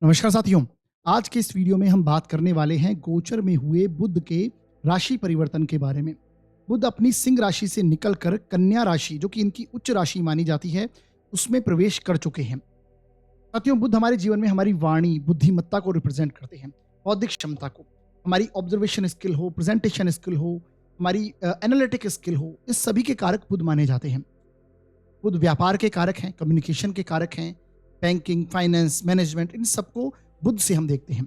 नमस्कार साथियों। आज के इस वीडियो में हम बात करने वाले हैं गोचर में हुए बुध के राशि परिवर्तन के बारे में। बुध अपनी सिंह राशि से निकलकर कन्या राशि, जो कि इनकी उच्च राशि मानी जाती है, उसमें प्रवेश कर चुके हैं। साथियों, बुध हमारे जीवन में हमारी वाणी, बुद्धिमत्ता को रिप्रेजेंट करते हैं, बौद्धिक क्षमता को, हमारी ऑब्जर्वेशन स्किल हो, प्रेजेंटेशन स्किल हो, हमारी एनालिटिक स्किल हो, इस सभी के कारक बुध माने जाते हैं। बुध व्यापार के कारक हैं, कम्युनिकेशन के कारक हैं, बैंकिंग, फाइनेंस, मैनेजमेंट, इन सबको बुध से हम देखते हैं।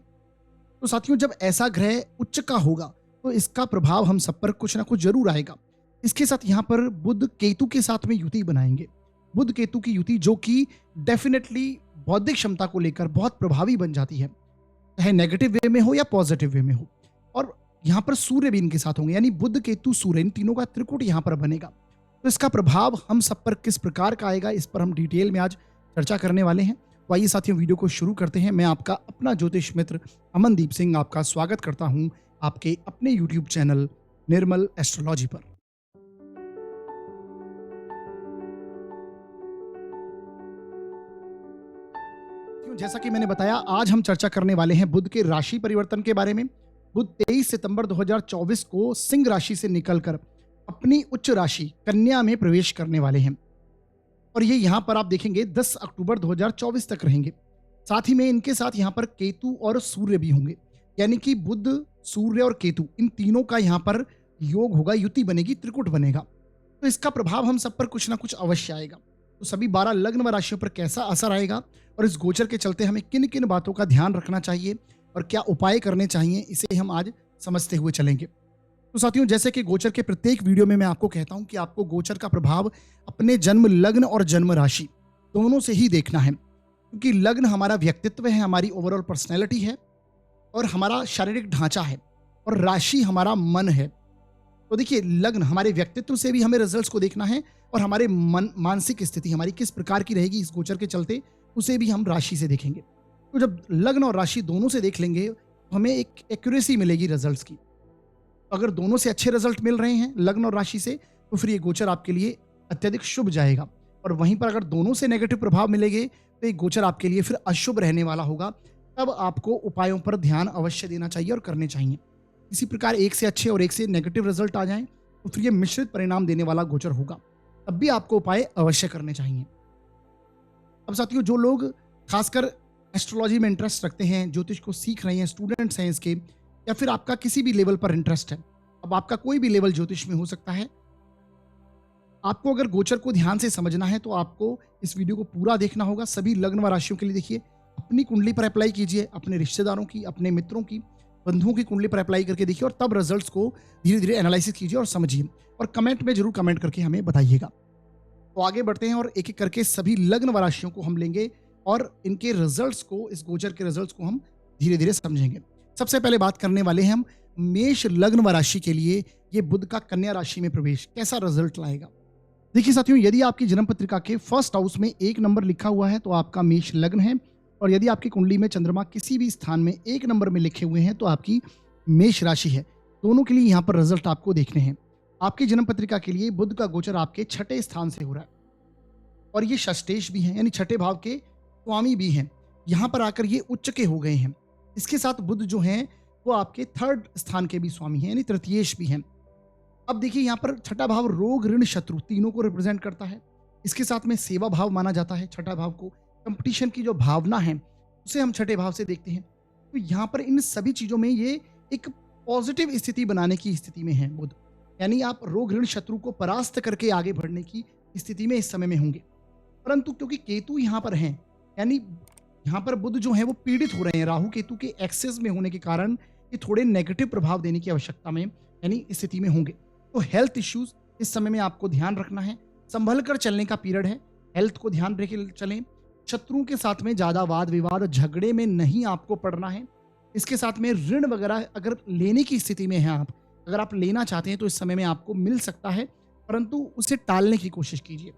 तो साथियों, जब ऐसा ग्रह उच्च का होगा तो इसका प्रभाव हम सब पर कुछ ना कुछ जरूर आएगा। इसके साथ यहाँ पर बुध केतु के साथ में युति बनाएंगे। बुध केतु की युति जो कि डेफिनेटली बौद्धिक क्षमता को लेकर बहुत प्रभावी बन जाती है, चाहे नेगेटिव वे में हो या पॉजिटिव वे में हो। और यहाँ पर सूर्य भी इनके साथ होंगे, यानी बुध केतु सूर्य, इन तीनों का त्रिकूट यहाँ पर बनेगा। तो इसका प्रभाव हम सब पर किस प्रकार का आएगा, इस पर हम डिटेल में आज चर्चा करने वाले हैं। तो आइए साथियों, वीडियो को शुरू करते हैं। मैं आपका अपना ज्योतिष मित्र अमनदीप सिंह आपका स्वागत करता हूं आपके अपने YouTube चैनल निर्मल एस्ट्रोलॉजी पर। जैसा कि मैंने बताया, आज हम चर्चा करने वाले हैं बुध के राशि परिवर्तन के बारे में। बुध 23 सितंबर 2024 को सिंह राशि से निकलकर अपनी उच्च राशि कन्या में प्रवेश करने वाले हैं और ये यहाँ पर आप देखेंगे 10 अक्टूबर 2024 तक रहेंगे। साथ ही में इनके साथ यहाँ पर केतु और सूर्य भी होंगे, यानी कि बुध, सूर्य और केतु, इन तीनों का यहाँ पर योग होगा, युति बनेगी, त्रिकूट बनेगा। तो इसका प्रभाव हम सब पर कुछ ना कुछ अवश्य आएगा। तो सभी 12 लग्न व राशियों पर कैसा असर आएगा और इस गोचर के चलते हमें किन किन बातों का ध्यान रखना चाहिए और क्या उपाय करने चाहिए, इसे हम आज समझते हुए चलेंगे। तो साथियों, जैसे कि गोचर के प्रत्येक वीडियो में मैं आपको कहता हूं कि आपको गोचर का प्रभाव अपने जन्म लग्न और जन्म राशि दोनों से ही देखना है, क्योंकि लग्न हमारा व्यक्तित्व है, हमारी ओवरऑल पर्सनैलिटी है और हमारा शारीरिक ढांचा है, और राशि हमारा मन है। तो देखिए, लग्न हमारे व्यक्तित्व से भी हमें रिजल्ट्स को देखना है और हमारे मानसिक स्थिति हमारी किस प्रकार की रहेगी इस गोचर के चलते, उसे भी हम राशि से देखेंगे। तो जब लग्न और राशि दोनों से देख लेंगे तो हमें एक एक्यूरेसी मिलेगी रिजल्ट्स की। अगर दोनों से अच्छे रिजल्ट मिल रहे हैं लग्न और राशि से, तो फिर ये गोचर आपके लिए अत्यधिक शुभ जाएगा। और वहीं पर अगर दोनों से नेगेटिव प्रभाव मिलेंगे तो ये गोचर आपके लिए फिर अशुभ रहने वाला होगा। तब आपको उपायों पर ध्यान अवश्य देना चाहिए और करने चाहिए। इसी प्रकार एक से अच्छे और एक से नेगेटिव रिजल्ट आ जाएं तो फिर ये मिश्रित परिणाम देने वाला गोचर होगा, तब भी आपको उपाय अवश्य करने चाहिए। अब साथियों, जो लोग खासकर एस्ट्रोलॉजी में इंटरेस्ट रखते हैं, ज्योतिष को सीख रहे हैं, स्टूडेंट्स हैं इसके, या फिर आपका किसी भी लेवल पर इंटरेस्ट है, अब आपका कोई भी लेवल ज्योतिष में हो सकता है, आपको अगर गोचर को ध्यान से समझना है तो आपको इस वीडियो को पूरा देखना होगा। सभी लग्न व राशियों के लिए देखिए, अपनी कुंडली पर अप्लाई कीजिए, अपने रिश्तेदारों की, अपने मित्रों की, बंधुओं की कुंडली पर अप्लाई करके देखिए और तब रिजल्ट्स को धीरे धीरे एनालिसिस कीजिए और समझिए, और कमेंट में जरूर कमेंट करके हमें बताइएगा। तो आगे बढ़ते हैं और एक एक करके सभी लग्न व राशियों को हम लेंगे और इनके रिजल्ट्स को, इस गोचर के रिजल्ट्स को हम धीरे धीरे समझेंगे। सबसे पहले बात करने वाले हैं हम मेष लग्न व राशि के लिए ये बुध का कन्या राशि में प्रवेश कैसा रिजल्ट लाएगा। देखिए साथियों, यदि आपकी जन्म पत्रिका के फर्स्ट हाउस में 1 नंबर लिखा हुआ है तो आपका मेष लग्न है, और यदि आपकी कुंडली में चंद्रमा किसी भी स्थान में 1 नंबर में लिखे हुए हैं तो आपकी मेष राशि है। दोनों के लिए यहाँ पर रिजल्ट आपको देखने हैं। आपकी जन्म पत्रिका के लिए बुध का गोचर आपके 6ठे स्थान से हो रहा है और ये षष्ठेश भी है, यानी छठे भाव के स्वामी भी हैं। यहाँ पर आकर ये उच्च के हो गए हैं। इसके साथ बुध जो हैं वो आपके 3rd स्थान के भी स्वामी हैं, यानी तृतीयेश भी हैं। अब देखिए, यहाँ पर छठा भाव रोग, ऋण, शत्रु तीनों को रिप्रेजेंट करता है। इसके साथ में सेवा भाव माना जाता है छठा भाव को। कंपटीशन की जो भावना है उसे हम छठे भाव से देखते हैं। तो यहाँ पर इन सभी चीजों में ये एक पॉजिटिव स्थिति बनाने की स्थिति में है बुध, यानी आप रोग, ऋण, शत्रु को परास्त करके आगे बढ़ने की स्थिति में इस समय में होंगे। परंतु क्योंकि केतु यहाँ पर हैं, यानी यहाँ पर बुध जो है वो पीड़ित हो रहे हैं, राहु केतु के एक्सेस में होने के कारण ये थोड़े नेगेटिव प्रभाव देने की आवश्यकता में, यानी स्थिति में होंगे। तो हेल्थ इश्यूज इस समय में आपको ध्यान रखना है, संभल कर चलने का पीरियड है, हेल्थ को ध्यान रख के चलें। शत्रुओं के साथ में ज्यादा वाद विवाद झगड़े में नहीं आपको पड़ना है। इसके साथ में ऋण वगैरह अगर लेने की स्थिति में है आप, अगर आप लेना चाहते हैं तो इस समय में आपको मिल सकता है, परंतु उसे टालने की कोशिश कीजिए।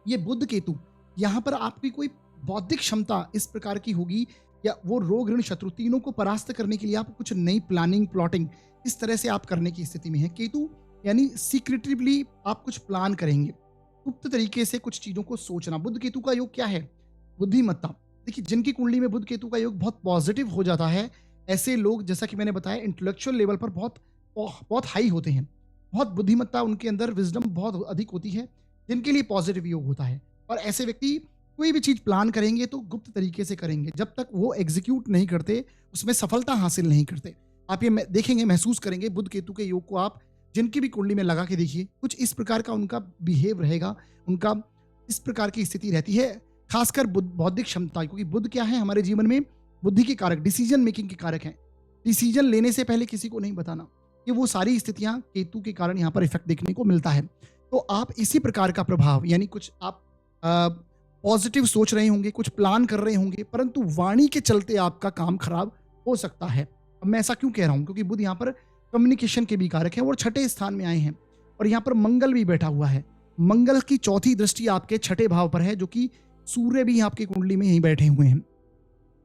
ये बुध केतु यहाँ पर आपकी कोई बौद्धिक क्षमता इस प्रकार की होगी, या वो रोग, ऋण, शत्रु तीनों को परास्त करने के लिए आप कुछ नई प्लानिंग, प्लॉटिंग इस तरह से आप करने की स्थिति में है। केतु यानी सीक्रेटिवली आप कुछ प्लान करेंगे, गुप्त तरीके से कुछ चीजों को सोचना। बुध केतु का योग क्या है? बुद्धिमत्ता। देखिए, जिनकी कुंडली में बुध केतु का योग बहुत पॉजिटिव हो जाता है, ऐसे लोग जैसा कि मैंने बताया इंटेलेक्चुअल लेवल पर बहुत हाई होते हैं। बहुत बुद्धिमत्ता उनके अंदर, विज़डम बहुत अधिक होती है, जिनके लिए पॉजिटिव योग होता है। और ऐसे व्यक्ति कोई भी चीज़ प्लान करेंगे तो गुप्त तरीके से करेंगे। जब तक वो एग्ज़ीक्यूट नहीं करते, उसमें सफलता हासिल नहीं करते। आप ये देखेंगे, महसूस करेंगे बुध केतु के योग को आप जिनकी भी कुंडली में लगा के देखिए, कुछ इस प्रकार का उनका बिहेव रहेगा, उनका इस प्रकार की स्थिति रहती है। खासकर बौद्धिक क्षमता, क्योंकि बुध क्या है हमारे जीवन में, बुद्धि के कारक, डिसीजन मेकिंग के कारक हैं। डिसीजन लेने से पहले किसी को नहीं बताना, ये वो सारी स्थितियां केतु के कारण यहाँ पर इफेक्ट देखने को मिलता है। तो आप इसी प्रकार का प्रभाव, यानी कुछ आप पॉजिटिव सोच रहे होंगे, कुछ प्लान कर रहे होंगे, परंतु वाणी के चलते आपका काम खराब हो सकता है। अब मैं ऐसा क्यों कह रहा हूं, क्योंकि बुध यहाँ पर कम्युनिकेशन के भी कारक है और छठे स्थान में आए हैं, और यहाँ पर मंगल भी बैठा हुआ है। मंगल की चौथी दृष्टि आपके छठे भाव पर है, जो कि सूर्य भी आपकी कुंडली में यहीं बैठे हुए हैं।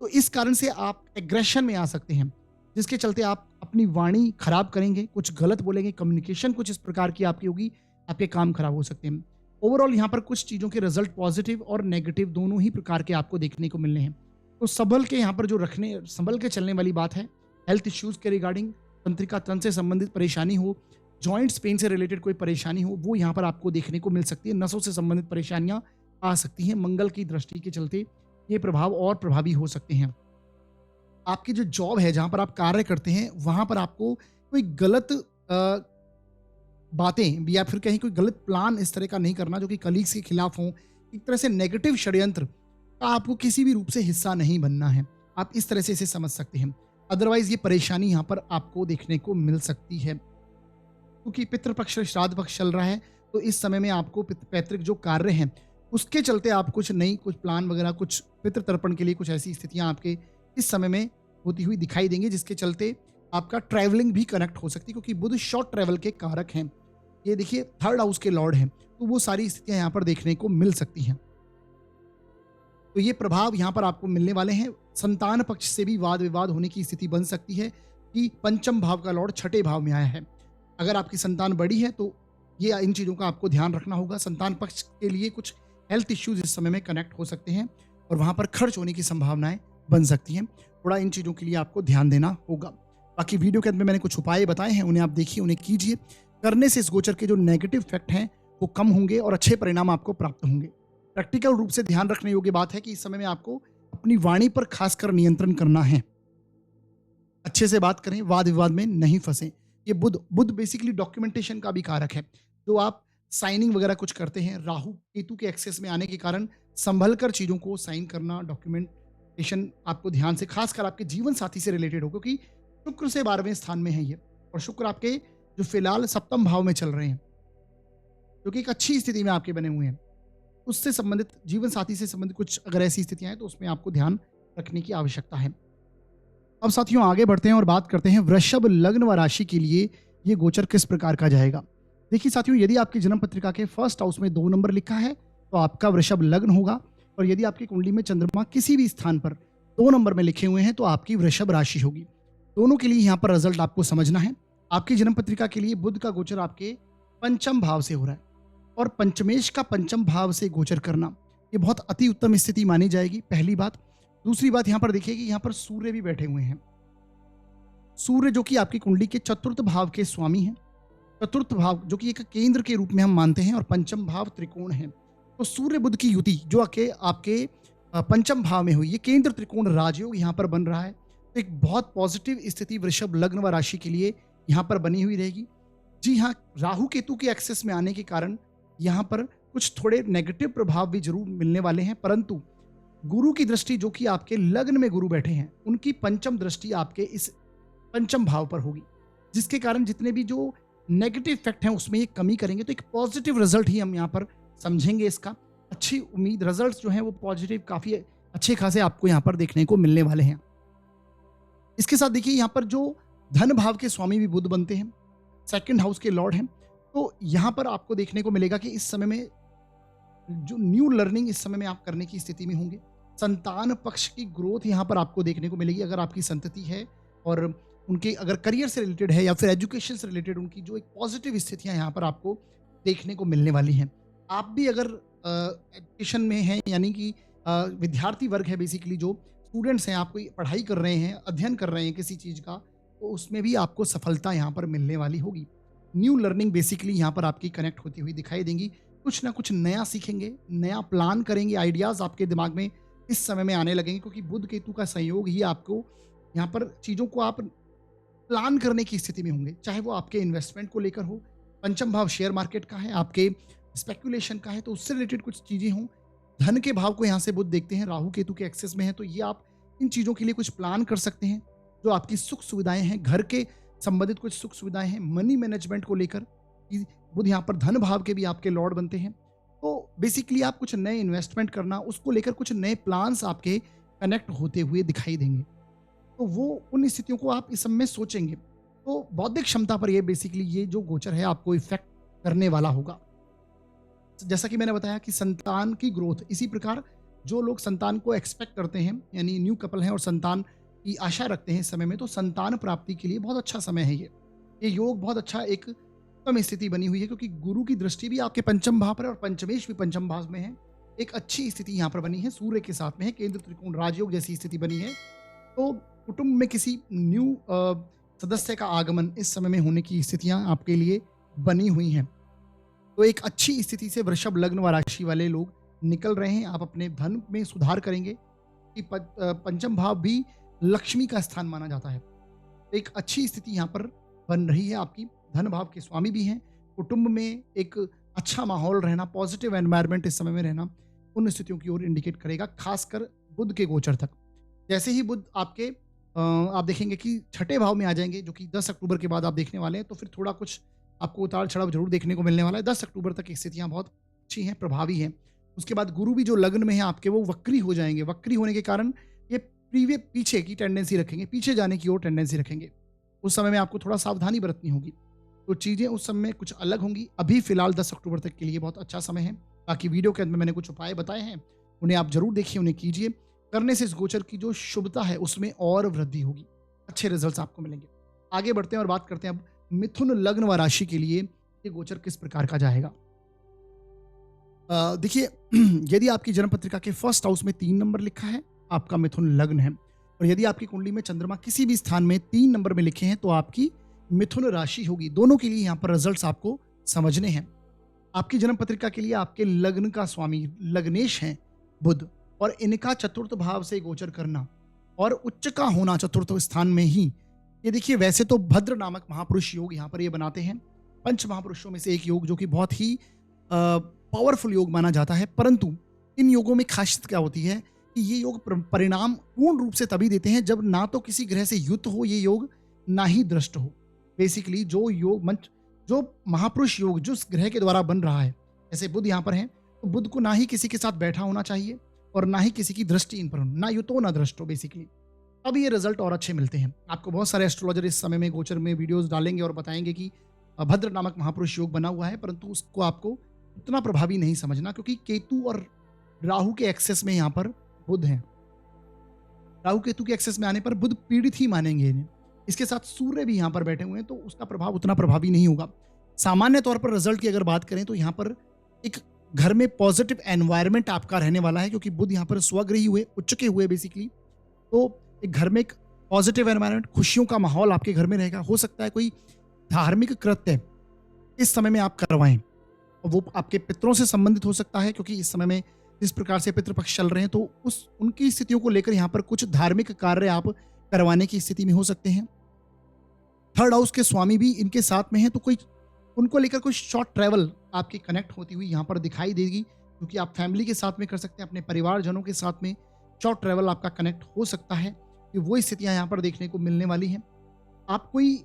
तो इस कारण से आप एग्रेशन में आ सकते हैं, जिसके चलते आप अपनी वाणी खराब करेंगे, कुछ गलत बोलेंगे, कम्युनिकेशन कुछ इस प्रकार की आपकी होगी, आपके काम खराब हो सकते हैं। ओवरऑल यहाँ पर कुछ चीज़ों के रिजल्ट पॉजिटिव और नेगेटिव दोनों ही प्रकार के आपको देखने को मिलने हैं। तो संभल के यहाँ पर जो संभल के चलने वाली बात है, हेल्थ इश्यूज के रिगार्डिंग, तंत्रिका तंत्र से संबंधित परेशानी हो, जॉइंट्स पेन से रिलेटेड कोई परेशानी हो, वो यहाँ पर आपको देखने को मिल सकती है। नसों से संबंधित परेशानियां आ सकती हैं। मंगल की दृष्टि के चलते ये प्रभाव और प्रभावी हो सकते हैं। आपकी जो जॉब है, जहां पर आप कार्य करते हैं, वहां पर आपको कोई गलत बातें या फिर कहीं कोई गलत प्लान इस तरह का नहीं करना जो कि कलीग्स के खिलाफ हो। एक तरह से नेगेटिव षड्यंत्र का आपको किसी भी रूप से हिस्सा नहीं बनना है। आप इस तरह से इसे समझ सकते हैं। अदरवाइज ये परेशानी यहाँ पर आपको देखने को मिल सकती है, क्योंकि पितृपक्ष श्राद्ध पक्ष चल रहा है। तो इस समय में आपको पैतृक जो कार्य हैं उसके चलते आप कुछ प्लान वगैरह, कुछ पितृ तर्पण के लिए कुछ ऐसी स्थितियां आपके इस समय में होती हुई दिखाई देंगी, जिसके चलते आपका ट्रैवलिंग भी कनेक्ट हो सकती है, क्योंकि बुध शॉर्ट ट्रैवल के कारक हैं। ये देखिए थर्ड हाउस के लॉर्ड हैं, तो वो सारी स्थितियां यहाँ पर देखने को मिल सकती हैं। तो ये प्रभाव यहाँ पर आपको मिलने वाले हैं। संतान पक्ष से भी वाद विवाद होने की स्थिति बन सकती है कि पंचम भाव का लॉर्ड छठे भाव में आया है। अगर आपकी संतान बड़ी है तो ये इन चीज़ों का आपको ध्यान रखना होगा। संतान पक्ष के लिए कुछ हेल्थ इश्यूज इस समय में कनेक्ट हो सकते हैं और वहाँ पर खर्च होने की संभावनाएं बन सकती हैं। थोड़ा इन चीज़ों के लिए आपको ध्यान देना होगा। बाकी वीडियो के अंत में मैंने कुछ उपाय बताए हैं, उन्हें आप देखिए, उन्हें कीजिए। करने से इस गोचर के जो नेगेटिव इफेक्ट हैं वो कम होंगे और अच्छे परिणाम आपको प्राप्त होंगे। प्रैक्टिकल रूप से ध्यान रखने योग्य बात है कि इस समय में आपको अपनी वाणी पर खासकर नियंत्रण करना है। अच्छे से बात करें, वाद विवाद में नहीं फंसे। ये बुध बेसिकली डॉक्यूमेंटेशन का भी कारक है। जो आप साइनिंग वगैरह कुछ करते हैं, राहु केतु के एक्सेस में आने के कारण संभल कर चीज़ों को साइन करना, डॉक्यूमेंटेशन आपको ध्यान से, खासकर आपके जीवन साथी से रिलेटेड हो, क्योंकि शुक्र से 12वें स्थान में है ये, और शुक्र आपके जो फिलहाल सप्तम भाव में चल रहे हैं, जो कि एक अच्छी स्थिति में आपके बने हुए हैं, उससे संबंधित, जीवन साथी से संबंधित कुछ अगर ऐसी स्थितियां हैं तो उसमें आपको ध्यान रखने की आवश्यकता है। अब साथियों आगे बढ़ते हैं और बात करते हैं वृषभ लग्न व राशि के लिए ये गोचर किस प्रकार का जाएगा। देखिए साथियों, यदि आपकी जन्म पत्रिका के फर्स्ट हाउस में 2 नंबर लिखा है तो आपका वृषभ लग्न होगा, और यदि आपकी कुंडली में चंद्रमा किसी भी स्थान पर 2 नंबर में लिखे हुए हैं तो आपकी वृषभ राशि होगी। दोनों के लिए यहाँ पर रिजल्ट आपको समझना है। आपकी जन्म पत्रिका के लिए बुध का गोचर आपके पंचम भाव से हो रहा है, और पंचमेश का पंचम भाव से गोचर करना ये बहुत अति उत्तम स्थिति मानी जाएगी, पहली बात। दूसरी बात यहाँ पर देखिए कि यहाँ पर सूर्य भी बैठे हुए हैं। सूर्य जो कि आपकी कुंडली के चतुर्थ भाव के स्वामी हैं, चतुर्थ भाव जो कि एक केंद्र के रूप में हम मानते हैं, और पंचम भाव त्रिकोण है। तो सूर्य बुध की युति जो आपके पंचम भाव में हुई, ये केंद्र त्रिकोण राजयोग यहाँ पर बन रहा है। तो एक बहुत पॉजिटिव स्थिति वृषभ लग्न व राशि के लिए यहाँ पर बनी हुई रहेगी। जी हाँ, राहु केतु के एक्सेस में आने के कारण यहाँ पर कुछ थोड़े नेगेटिव प्रभाव भी जरूर मिलने वाले हैं, परंतु गुरु की दृष्टि जो कि आपके लग्न में गुरु बैठे हैं, उनकी पंचम दृष्टि आपके इस पंचम भाव पर होगी, जिसके कारण जितने भी जो नेगेटिव इफेक्ट हैं उसमें ये कमी करेंगे। तो एक पॉजिटिव रिजल्ट ही हम यहाँ पर समझेंगे इसका। अच्छी उम्मीद, रिजल्ट्स जो हैं वो पॉजिटिव काफ़ी अच्छे खासे आपको यहाँ पर देखने को मिलने वाले हैं। इसके साथ देखिए यहाँ पर जो धन भाव के स्वामी भी बुध बनते हैं, सेकंड हाउस के लॉर्ड हैं, तो यहाँ पर आपको देखने को मिलेगा कि इस समय में जो न्यू लर्निंग इस समय में आप करने की स्थिति में होंगे। संतान पक्ष की ग्रोथ यहाँ पर आपको देखने को मिलेगी, अगर आपकी संतति है और उनके अगर करियर से रिलेटेड है या फिर एजुकेशन से रिलेटेड, उनकी जो एक पॉजिटिव स्थितियाँ यहाँ पर आपको देखने को मिलने वाली हैं। आप भी अगर एजुकेशन में हैं, यानी कि विद्यार्थी वर्ग है, बेसिकली जो स्टूडेंट्स हैं, आप कोई पढ़ाई कर रहे हैं, अध्ययन कर रहे हैं किसी चीज़ का, तो उसमें भी आपको सफलता यहाँ पर मिलने वाली होगी। न्यू लर्निंग बेसिकली यहाँ पर आपकी कनेक्ट होती हुई दिखाई देंगी। कुछ ना कुछ नया सीखेंगे, नया प्लान करेंगे, आइडियाज़ आपके दिमाग में इस समय में आने लगेंगे, क्योंकि बुध केतु का संयोग ही आपको यहाँ पर चीज़ों को आप प्लान करने की स्थिति में होंगे। चाहे वो आपके इन्वेस्टमेंट को लेकर हो, पंचम भाव शेयर मार्केट का है, आपके स्पेकुलेशन का है, तो उससे रिलेटेड कुछ चीज़ें हों। धन के भाव को यहाँ से बुध देखते हैं, राहु केतु के एक्सेस में है, तो ये आप इन चीज़ों के लिए कुछ प्लान कर सकते हैं। जो आपकी सुख सुविधाएं हैं, घर के संबंधित कुछ सुख सुविधाएं हैं, मनी मैनेजमेंट को लेकर, कि बुध यहाँ पर धन भाव के भी आपके लॉर्ड बनते हैं। तो बेसिकली आप कुछ नए इन्वेस्टमेंट करना, उसको लेकर कुछ नए प्लान्स आपके कनेक्ट होते हुए दिखाई देंगे। तो वो उन स्थितियों को आप इस समय सोचेंगे। तो बौद्धिक क्षमता पर ये बेसिकली ये जो गोचर है आपको इफेक्ट करने वाला होगा। जैसा कि मैंने बताया कि संतान की ग्रोथ, इसी प्रकार जो लोग संतान को एक्सपेक्ट करते हैं, यानी न्यू कपल हैं और संतान की आशा रखते हैं इस समय में, तो संतान प्राप्ति के लिए बहुत अच्छा समय है ये योग बहुत अच्छा एक उत्तम स्थिति बनी हुई है, क्योंकि गुरु की दृष्टि भी आपके पंचम भाव पर है और पंचमेश भी पंचम भाव में है। एक अच्छी स्थिति यहाँ पर बनी है, सूर्य के साथ में है, केंद्र त्रिकोण राजयोग जैसी स्थिति बनी है। तो कुटुंब में किसी न्यू सदस्य का आगमन इस समय में होने की स्थितियां आपके लिए बनी हुई हैं। तो एक अच्छी स्थिति से वृषभ लग्न व राशि वाले लोग निकल रहे हैं। आप अपने धन में सुधार करेंगे कि पंचम भाव भी लक्ष्मी का स्थान माना जाता है। तो एक अच्छी स्थिति यहाँ पर बन रही है, आपकी धन भाव के स्वामी भी हैं। कुटुंब में एक अच्छा माहौल रहना, पॉजिटिव एनवायरनमेंट इस समय में रहना, उन स्थितियों की ओर इंडिकेट करेगा, खासकर बुध के गोचर तक। जैसे ही बुध आपके आप देखेंगे कि छठे भाव में आ जाएंगे, जो कि 10 अक्टूबर के बाद आप देखने वाले हैं, तो फिर थोड़ा कुछ आपको उतार चढ़ाव जरूर देखने को मिलने वाला है। 10 अक्टूबर तक स्थितियां बहुत अच्छी हैं, प्रभावी हैं। उसके बाद गुरु भी जो लग्न में है आपके, वो वक्री हो जाएंगे। वक्री होने के कारण ये पीछे की टेंडेंसी रखेंगे, पीछे जाने की ओर टेंडेंसी रखेंगे। उस समय में आपको थोड़ा सावधानी बरतनी होगी, तो चीज़ें उस समय में कुछ अलग होंगी। अभी फिलहाल 10 अक्टूबर तक के लिए बहुत अच्छा समय है। बाकी वीडियो के अंत में मैंने कुछ उपाय बताए हैं, उन्हें आप जरूर देखिए, उन्हें कीजिए। करने से इस गोचर की जो शुभता है उसमें और वृद्धि होगी, अच्छे रिजल्ट्स आपको मिलेंगे। आगे बढ़ते हैं और बात करते हैं अब मिथुन लग्न व राशि के लिए ये गोचर किस प्रकार का जाएगा। देखिए, यदि आपकी जन्म पत्रिका के फर्स्ट हाउस में 3 नंबर लिखा है, आपका मिथुन लग्न है। और यदि आपकी कुंडली में चंद्रमा किसी भी स्थान में 3 नंबर में लिखे हैं, तो आपकी मिथुन राशि होगी। दोनों के लिए यहाँ पर रिजल्ट्स आपको समझने हैं। आपकी जन्म पत्रिका के लिए आपके लग्न का स्वामी लग्नेश हैं बुध, और इनका चतुर्थ भाव से गोचर करना और उच्च का होना चतुर्थ स्थान में ही, ये देखिए, वैसे तो भद्र नामक महापुरुष योग यहाँ पर ये बनाते हैं, पंच महापुरुषों में से एक योग, जो कि बहुत ही पावरफुल योग माना जाता है। परंतु इन योगों में खासियत क्या होती है कि ये योग परिणाम पूर्ण रूप से तभी देते हैं जब ना तो किसी ग्रह से युक्त हो ये योग, ना ही दृष्ट हो। बेसिकली जो योग मंच, जो महापुरुष योग जिस ग्रह के द्वारा बन रहा है, जैसे बुध यहाँ पर है, तो बुध को ना ही किसी के साथ बैठा होना चाहिए और ना ही किसी की दृष्टि इन पर हो, ना युत हो ना दृष्ट हो। बेसिकली अब ये रिजल्ट और अच्छे मिलते हैं आपको। बहुत सारे एस्ट्रोलॉजर इस समय में गोचर में वीडियोस डालेंगे और बताएंगे कि भद्र नामक महापुरुष योग बना हुआ है, परंतु उसको आपको उतना प्रभावी नहीं समझना, क्योंकि केतु और राहु के एक्सेस में यहाँ पर बुध हैं। राहु केतु के एक्सेस में आने पर बुध पीड़ित ही मानेंगे इन्हें। इसके साथ सूर्य भी यहाँ पर बैठे हुए हैं, तो उसका प्रभाव उतना प्रभावी नहीं होगा। सामान्य तौर पर रिजल्ट की अगर बात करें तो यहाँ पर एक घर में पॉजिटिव एनवायरनमेंट आपका रहने वाला है, क्योंकि बुध यहाँ पर स्वग्रही हुए, उच्च के हुए बेसिकली। तो एक घर में एक पॉजिटिव एनवायरनमेंट, खुशियों का माहौल आपके घर में रहेगा। हो सकता है कोई धार्मिक कृत्य इस समय में आप करवाएं, और वो आपके पितरों से संबंधित हो सकता है, क्योंकि इस समय में जिस प्रकार से पितृपक्ष चल रहे हैं, तो उनकी स्थितियों को लेकर यहाँ पर कुछ धार्मिक कार्य आप करवाने की स्थिति में हो सकते हैं। थर्ड हाउस के स्वामी भी इनके साथ में हैं, तो कोई उनको लेकर कोई शॉर्ट ट्रैवल आपकी कनेक्ट होती हुई यहाँ पर दिखाई देगी, क्योंकि आप फैमिली के साथ में कर सकते हैं, अपने परिवारजनों के साथ में शॉर्ट ट्रैवल आपका कनेक्ट हो सकता है। कि वो स्थितियाँ यहाँ पर देखने को मिलने वाली हैं। आप कोई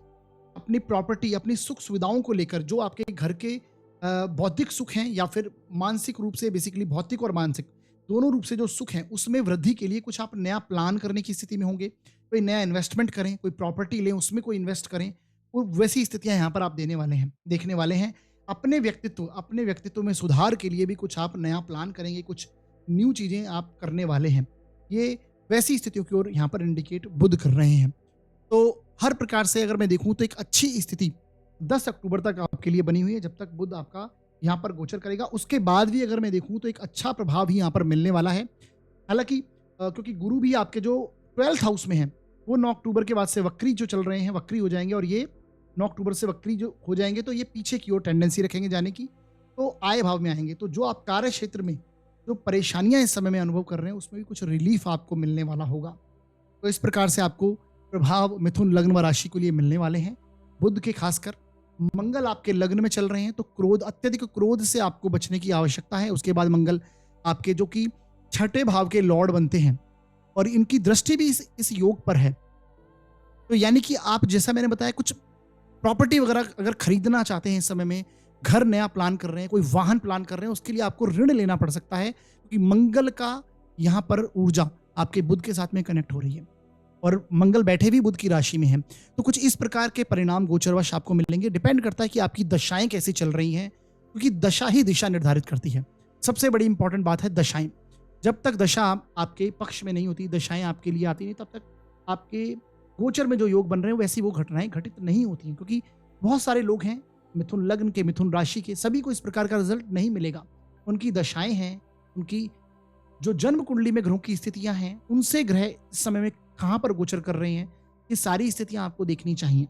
अपनी प्रॉपर्टी, अपनी सुख सुविधाओं को लेकर, जो आपके घर के बौद्धिक सुख हैं या फिर मानसिक रूप से, बेसिकली भौतिक और मानसिक दोनों रूप से जो सुख हैं, उसमें वृद्धि के लिए कुछ आप नया प्लान करने की स्थिति में होंगे। कोई नया इन्वेस्टमेंट करें, कोई प्रॉपर्टी लें, उसमें कोई इन्वेस्ट करें, वो वैसी स्थितियां यहाँ पर आप देखने वाले हैं। अपने व्यक्तित्व में सुधार के लिए भी कुछ आप नया प्लान करेंगे, कुछ न्यू चीज़ें आप करने वाले हैं। ये वैसी स्थितियों की ओर यहाँ पर इंडिकेट बुध कर रहे हैं। तो हर प्रकार से अगर मैं देखूँ तो एक अच्छी स्थिति 10 अक्टूबर तक आपके लिए बनी हुई है, जब तक बुध आपका यहाँ पर गोचर करेगा। उसके बाद भी अगर मैं देखूँ तो एक अच्छा प्रभाव ही यहाँ पर मिलने वाला है। हालांकि क्योंकि गुरु भी आपके जो 12th हाउस में है, वो 9 अक्टूबर के बाद से वक्री जो चल रहे हैं, वक्री हो जाएंगे, और ये 9 अक्टूबर से वक्री जो हो जाएंगे तो ये पीछे की ओर टेंडेंसी रखेंगे जाने की, तो आय भाव में आएंगे। तो जो आप कार्य क्षेत्र में जो परेशानियां इस समय में अनुभव कर रहे हैं, उसमें भी कुछ रिलीफ आपको मिलने वाला होगा। तो इस प्रकार से आपको प्रभाव मिथुन लग्न व राशि के लिए मिलने वाले हैं। बुध के खासकर मंगल आपके लग्न में चल रहे हैं, तो क्रोध, अत्यधिक क्रोध से आपको बचने की आवश्यकता है। उसके बाद मंगल आपके जो कि छठे भाव के लॉर्ड बनते हैं, और इनकी दृष्टि भी इस योग पर है। तो यानी कि आप, जैसा मैंने बताया, कुछ प्रॉपर्टी वगैरह अगर खरीदना चाहते हैं इस समय में, घर नया प्लान कर रहे हैं, कोई वाहन प्लान कर रहे हैं, उसके लिए आपको ऋण लेना पड़ सकता है, क्योंकि मंगल का यहाँ पर ऊर्जा आपके बुध के साथ में कनेक्ट हो रही है, और मंगल बैठे भी बुध की राशि में है। तो कुछ इस प्रकार के परिणाम गोचरवश आपको मिलेंगे। डिपेंड करता है कि आपकी दशाएं कैसी चल रही हैं, क्योंकि दशा ही दिशा निर्धारित करती है। सबसे बड़ी इंपॉर्टेंट बात है दशाएं। जब तक दशा आपके पक्ष में नहीं होती, दशाएं आपके लिए आती नहीं, तब तक आपके गोचर में जो योग बन रहे हैं वैसी वो घटनाएं घटित नहीं होती हैं। क्योंकि बहुत सारे लोग हैं मिथुन लग्न के, मिथुन राशि के, सभी को इस प्रकार का रिजल्ट नहीं मिलेगा। उनकी दशाएं हैं, उनकी जो जन्म कुंडली में ग्रहों की स्थितियां हैं, उनसे ग्रह इस समय में कहां पर गोचर कर रहे हैं, ये सारी स्थितियां आपको देखनी चाहिए।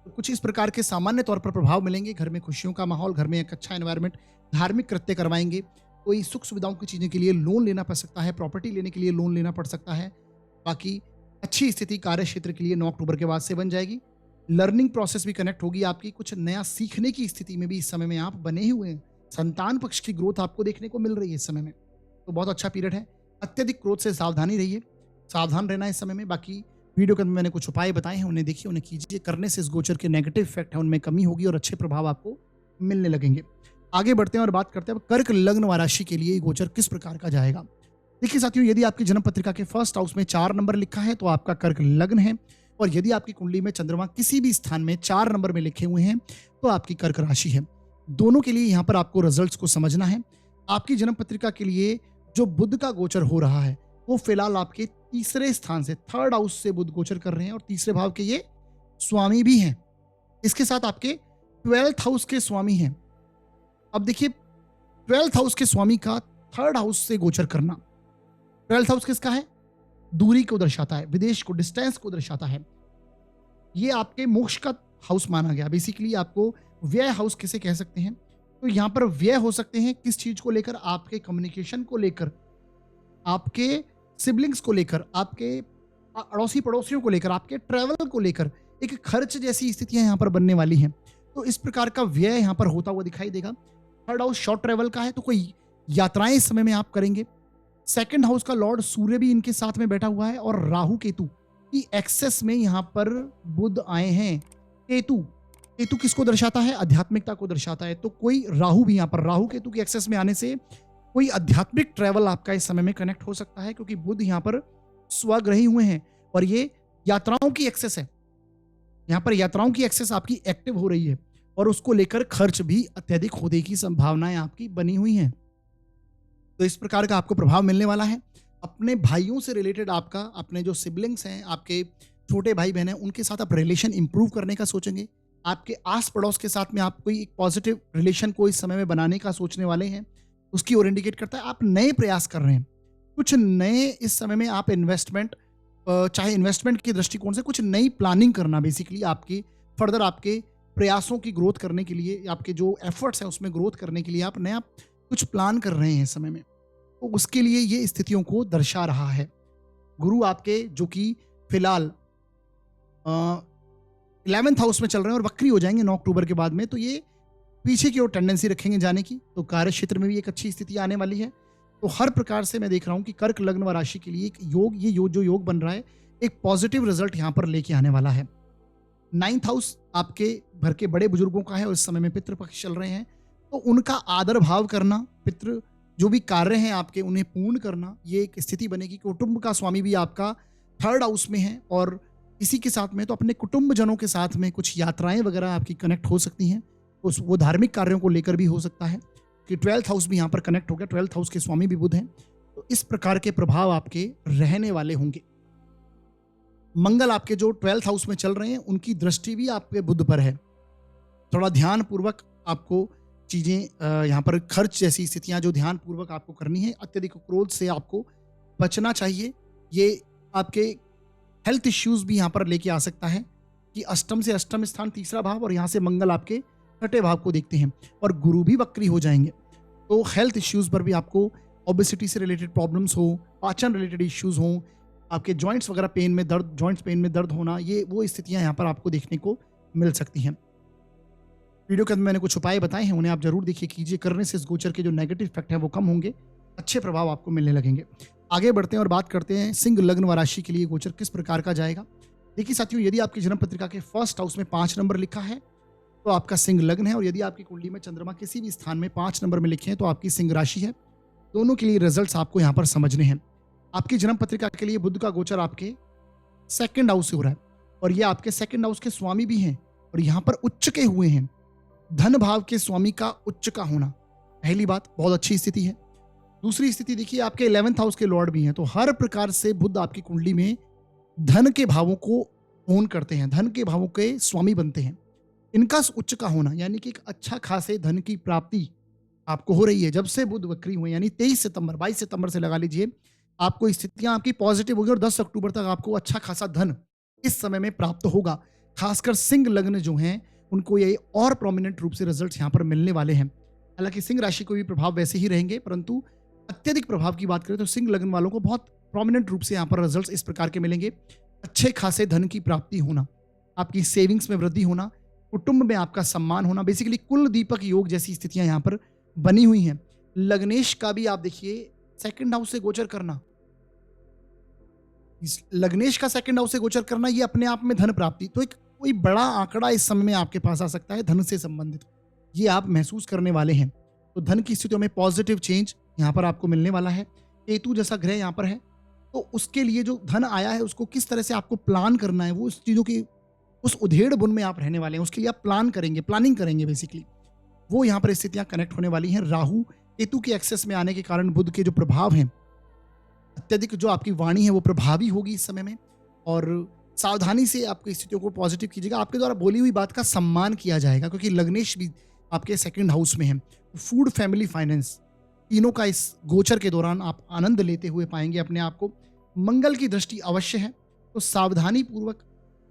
तो कुछ इस प्रकार के सामान्य तौर पर प्रभाव मिलेंगे। घर में खुशियों का माहौल, घर में एक अच्छा एनवायरनमेंट, धार्मिक कृत्य करवाएंगे, कोई सुख सुविधाओं की चीज़ों के लिए लोन लेना पड़ सकता है, प्रॉपर्टी लेने के लिए लोन लेना पड़ सकता है। बाकी अच्छी स्थिति कार्य क्षेत्र के लिए 9 अक्टूबर के बाद से बन जाएगी। लर्निंग प्रोसेस भी कनेक्ट होगी आपकी, कुछ नया सीखने की स्थिति में भी इस समय में आप बने ही हुए हैं। संतान पक्ष की ग्रोथ आपको देखने को मिल रही है इस समय में, तो बहुत अच्छा पीरियड है। अत्यधिक क्रोध से सावधानी रहिए, सावधान रहना इस समय में। बाकी वीडियो के अंदर मैंने कुछ उपाय बताए हैं, उन्हें देखिए, उन्हें कीजिए। करने से इस गोचर के नेगेटिव इफेक्ट है उनमें कमी होगी और अच्छे प्रभाव आपको मिलने लगेंगे। आगे बढ़ते हैं और बात करते हैं कर्क लग्न व राशि के लिए गोचर किस प्रकार का जाएगा। देखिए साथियों, यदि आपकी जन्म पत्रिका के फर्स्ट हाउस में 4 नंबर लिखा है तो आपका कर्क लग्न है, और यदि आपकी कुंडली में चंद्रमा किसी भी स्थान में 4 नंबर में लिखे हुए हैं तो आपकी कर्क राशि है। दोनों के लिए यहाँ पर आपको रिजल्ट्स को समझना है। आपकी जन्म पत्रिका के लिए जो बुध का गोचर हो रहा है, वो फिलहाल आपके तीसरे स्थान से, 3rd हाउस से बुध गोचर कर रहे हैं, और तीसरे भाव के ये स्वामी भी हैं। इसके साथ आपके 12th हाउस के स्वामी हैं। अब देखिए, 12th हाउस के स्वामी का 3rd हाउस से गोचर करना, 12th हाउस किसका है? दूरी को दर्शाता है, विदेश को, डिस्टेंस को दर्शाता है। ये आपके मोक्ष का हाउस माना गया। बेसिकली आपको व्यय हाउस किसे कह सकते हैं, तो यहां पर व्यय हो सकते हैं किस चीज को लेकर, आपके कम्युनिकेशन को लेकर, आपके सिबलिंग्स को लेकर, आपके अड़ोसी पड़ोसियों को लेकर, आपके ट्रैवल को लेकर, एक खर्च जैसी स्थितियां यहां पर बनने वाली हैं। तो इस प्रकार का व्यय यहां पर होता हुआ दिखाई देगा। 3rd हाउस शॉर्ट ट्रैवल का है, तो कोई यात्राएं इस समय में आप करेंगे। 2nd हाउस का लॉर्ड सूर्य भी इनके साथ में बैठा हुआ है, और राहु केतु की एक्सेस में यहां पर बुध आए हैं। केतु किसको दर्शाता है? आध्यात्मिकता को दर्शाता है। तो कोई राहु भी यहां पर, राहु केतु की एक्सेस में आने से कोई आध्यात्मिक ट्रैवल आपका इस समय में कनेक्ट हो सकता है, क्योंकि बुध यहां पर स्वग्रही हुए हैं, और ये यात्राओं की एक्सेस है। यहां पर यात्राओं की एक्सेस आपकी एक्टिव हो रही है, और उसको लेकर खर्च भी अत्यधिक होने की संभावनाएं आपकी बनी हुई हैं। तो इस प्रकार का आपको प्रभाव मिलने वाला है। अपने भाइयों से रिलेटेड आपका, अपने जो सिबलिंग्स हैं, आपके छोटे भाई बहन हैं, उनके साथ आप रिलेशन इंप्रूव करने का सोचेंगे। आपके आस पड़ोस के साथ में आप कोई एक पॉजिटिव रिलेशन को इस समय में बनाने का सोचने वाले हैं, उसकी ओर इंडिकेट करता है। आप नए प्रयास कर रहे हैं, कुछ नए इस समय में आप इन्वेस्टमेंट, चाहे इन्वेस्टमेंट के दृष्टिकोण से कुछ नई प्लानिंग करना, बेसिकली आपकी फर्दर आपके प्रयासों की ग्रोथ करने के लिए, आपके जो एफर्ट्स हैं उसमें ग्रोथ करने के लिए आप नया कुछ प्लान कर रहे हैं इस समय में, तो उसके लिए ये स्थितियों को दर्शा रहा है। गुरु आपके जो कि फिलहाल 11th हाउस में चल रहे हैं और वक्री हो जाएंगे 9 अक्टूबर के बाद में, तो ये पीछे की ओर टेंडेंसी रखेंगे जाने की। तो कार्य क्षेत्र में भी एक अच्छी स्थिति आने वाली है। तो हर प्रकार से मैं देख रहा हूं कि कर्क लग्न व राशि के लिए एक योग, जो योग बन रहा है, एक पॉजिटिव रिजल्ट यहां पर लेके आने वाला है। 9th हाउस आपके घर के बड़े बुजुर्गों का है, और इस समय में पितृपक्ष चल रहे हैं, तो उनका आदर भाव करना, पितृ जो भी कार्य हैं आपके, उन्हें पूर्ण करना, ये एक स्थिति बनेगी। कुटुंब का स्वामी भी आपका 3rd हाउस में है, और इसी के साथ में तो अपने कुटुंब जनों के साथ में कुछ यात्राएं वगैरह आपकी कनेक्ट हो सकती हैं। उस वो धार्मिक कार्यों को लेकर भी हो सकता है कि 12th हाउस भी यहाँ पर कनेक्ट हो गया। 12th हाउस के स्वामी भी बुध हैं, तो इस प्रकार के प्रभाव आपके रहने वाले होंगे। मंगल आपके जो 12th हाउस में चल रहे हैं, उनकी दृष्टि भी आपके बुध पर है। थोड़ा ध्यान पूर्वक आपको चीज़ें यहाँ पर खर्च जैसी स्थितियाँ जो ध्यानपूर्वक आपको करनी है। अत्यधिक क्रोध से आपको बचना चाहिए। ये आपके हेल्थ इश्यूज़ भी यहाँ पर लेके आ सकता है कि अष्टम से अष्टम स्थान तीसरा भाव और यहाँ से मंगल आपके छठे भाव को देखते हैं और गुरु भी वक्री हो जाएंगे। तो हेल्थ इश्यूज़ पर भी आपको ओबेसिटी से रिलेटेड प्रॉब्लम्स हो, पाचन रिलेटेड इश्यूज़ हों, आपके जॉइंट्स वगैरह पेन में दर्द, जॉइंट्स पेन में दर्द होना, ये वो स्थितियाँ यहाँ पर आपको देखने को मिल सकती हैं। वीडियो के अंदर मैंने कुछ उपाय बताए हैं, उन्हें आप जरूर देखिए कीजिए। करने से इस गोचर के जो नेगेटिव इफेक्ट हैं वो कम होंगे, अच्छे प्रभाव आपको मिलने लगेंगे। आगे बढ़ते हैं और बात करते हैं सिंह लग्न व राशि के लिए गोचर किस प्रकार का जाएगा। देखिए साथियों, यदि आपकी जन्म पत्रिका के फर्स्ट हाउस में 5 नंबर लिखा है तो आपका सिंह लग्न है, और यदि आपकी कुंडली में चंद्रमा किसी भी स्थान में 5 नंबर में लिखे हैं तो आपकी सिंह राशि है। दोनों के लिए रिजल्ट्स आपको यहाँ पर समझने हैं। आपकी जन्म पत्रिका के लिए बुध का गोचर आपके सेकंड हाउस से हो रहा है और ये आपके सेकंड हाउस के स्वामी भी हैं और यहाँ पर उच्च के हुए हैं। धन भाव के स्वामी का उच्च का होना पहली बात, बहुत अच्छी स्थिति है। दूसरी स्थिति देखिए, आपके 11th हाउस के लॉर्ड भी हैं, तो हर प्रकार से बुध आपकी कुंडली में धन के भावों को ओन करते हैं, धन के भावों के स्वामी बनते हैं। इनका उच्च का होना यानी कि एक अच्छा खासे धन की प्राप्ति आपको हो रही है जब से बुध वक्री हुए, यानी 23 सितंबर 22 सितंबर से लगा लीजिए, आपको स्थितियां आपकी पॉजिटिव होगी और 10 अक्टूबर तक आपको अच्छा खासा धन इस समय में प्राप्त होगा। खासकर सिंह लग्न जो हैं उनको ये और प्रोमिनेंट रूप से रिजल्ट्स यहाँ पर मिलने वाले हैं। हालांकि सिंह राशि को भी प्रभाव वैसे ही रहेंगे, परंतु अत्यधिक प्रभाव की बात करें तो सिंह लग्न वालों को बहुत प्रोमिनेंट रूप से यहाँ पर रिजल्ट्स इस प्रकार के मिलेंगे। अच्छे खासे धन की प्राप्ति होना, आपकी सेविंग्स में वृद्धि होना, कुटुंब में आपका सम्मान होना, बेसिकली कुल दीपक योग जैसी स्थितियां यहाँ पर बनी हुई हैं। लग्नेश का भी आप देखिए सेकंड हाउस से गोचर करना, लग्नेश का सेकंड हाउस से गोचर करना, ये अपने आप में धन प्राप्ति, तो एक कोई बड़ा आंकड़ा इस समय में आपके पास आ सकता है धन से संबंधित, ये आप महसूस करने वाले हैं। तो धन की स्थितियों में पॉजिटिव चेंज यहाँ पर आपको मिलने वाला है। केतु जैसा ग्रह यहाँ पर है, तो उसके लिए जो धन आया है उसको किस तरह से आपको प्लान करना है, वो उस चीज़ों की उस उधेड़ बुन में आप रहने वाले हैं, उसके लिए आप प्लानिंग करेंगे बेसिकली, वो यहाँ पर स्थितियाँ कनेक्ट होने वाली हैं। राहु केतु के एक्सेस में आने के कारण बुध के जो प्रभाव हैं, अत्यधिक जो आपकी वाणी है वो प्रभावी होगी इस समय में, और सावधानी से आपकी स्थितियों को पॉजिटिव कीजिएगा। आपके द्वारा बोली हुई बात का सम्मान किया जाएगा क्योंकि लग्नेश भी आपके सेकंड हाउस में है। फूड, फैमिली, फाइनेंस, तीनों का इस गोचर के दौरान आप आनंद लेते हुए पाएंगे अपने आप को। मंगल की दृष्टि अवश्य है, तो सावधानी पूर्वक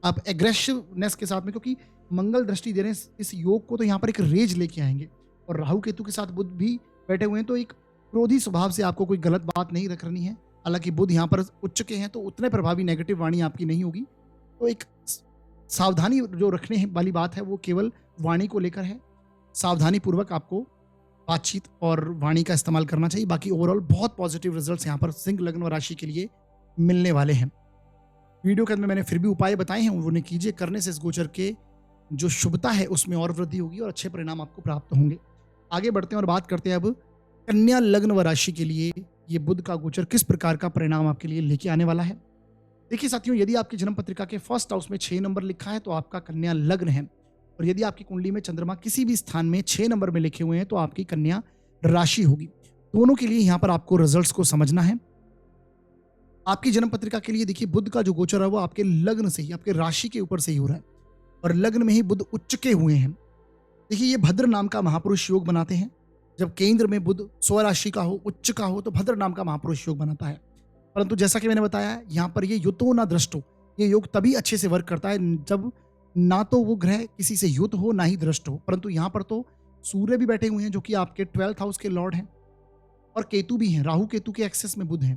आप एग्रेसिवनेस के साथ में, क्योंकि मंगल दृष्टि दे रहे हैं इस योग को, तो यहाँ पर एक रेज लेके आएंगे। और राहु केतु के साथ बुध भी बैठे हुए हैं, तो एक क्रोधी स्वभाव से आपको कोई गलत बात नहीं रखनी है। हालांकि बुध यहाँ पर उच्च के हैं तो उतने प्रभावी नेगेटिव वाणी आपकी नहीं होगी, तो एक सावधानी जो रखने वाली बात है वो केवल वाणी को लेकर है। सावधानी पूर्वक आपको बातचीत और वाणी का इस्तेमाल करना चाहिए। बाकी ओवरऑल बहुत पॉजिटिव रिजल्ट्स यहाँ पर सिंह लग्न और राशि के लिए मिलने वाले हैं। वीडियो के अंदर मैंने फिर भी उपाय बताए हैं, उन्हें कीजिए। करने से इस गोचर के जो शुभता है उसमें और वृद्धि होगी और अच्छे परिणाम आपको प्राप्त होंगे। आगे बढ़ते हैं और बात करते हैं अब कन्या लग्न व राशि के लिए ये बुध का गोचर किस प्रकार का परिणाम आपके लिए लेके आने वाला है। देखिए साथियों, यदि आपकी जन्म पत्रिका के फर्स्ट हाउस में 6 नंबर लिखा है तो आपका कन्या लग्न है, और यदि आपकी कुंडली में चंद्रमा किसी भी स्थान में 6 नंबर में लिखे हुए हैं तो आपकी कन्या राशि होगी। दोनों के लिए यहाँ पर आपको रिजल्ट्स को समझना है। आपकी जन्म पत्रिका के लिए देखिए बुध का जो गोचर है वो आपके लग्न से ही, आपके राशि के ऊपर से ही हो रहा है, और लग्न में ही बुध उच्च के हुए हैं। देखिए ये भद्र नाम का महापुरुष योग बनाते हैं। जब केंद्र में बुध स्वराशि का हो, उच्च का हो, तो भद्र नाम का महापुरुष योग बनाता है। परंतु जैसा कि मैंने बताया, यहाँ पर ये युतो ना दृष्टो, ये योग तभी अच्छे से वर्क करता है जब ना तो वो ग्रह किसी से युत हो ना ही दृष्ट हो। परंतु यहाँ पर तो सूर्य भी बैठे हुए हैं जो कि आपके 12th हाउस के लॉर्ड हैं, और केतु भी हैं, राहु केतु के एक्सेस में बुध हैं।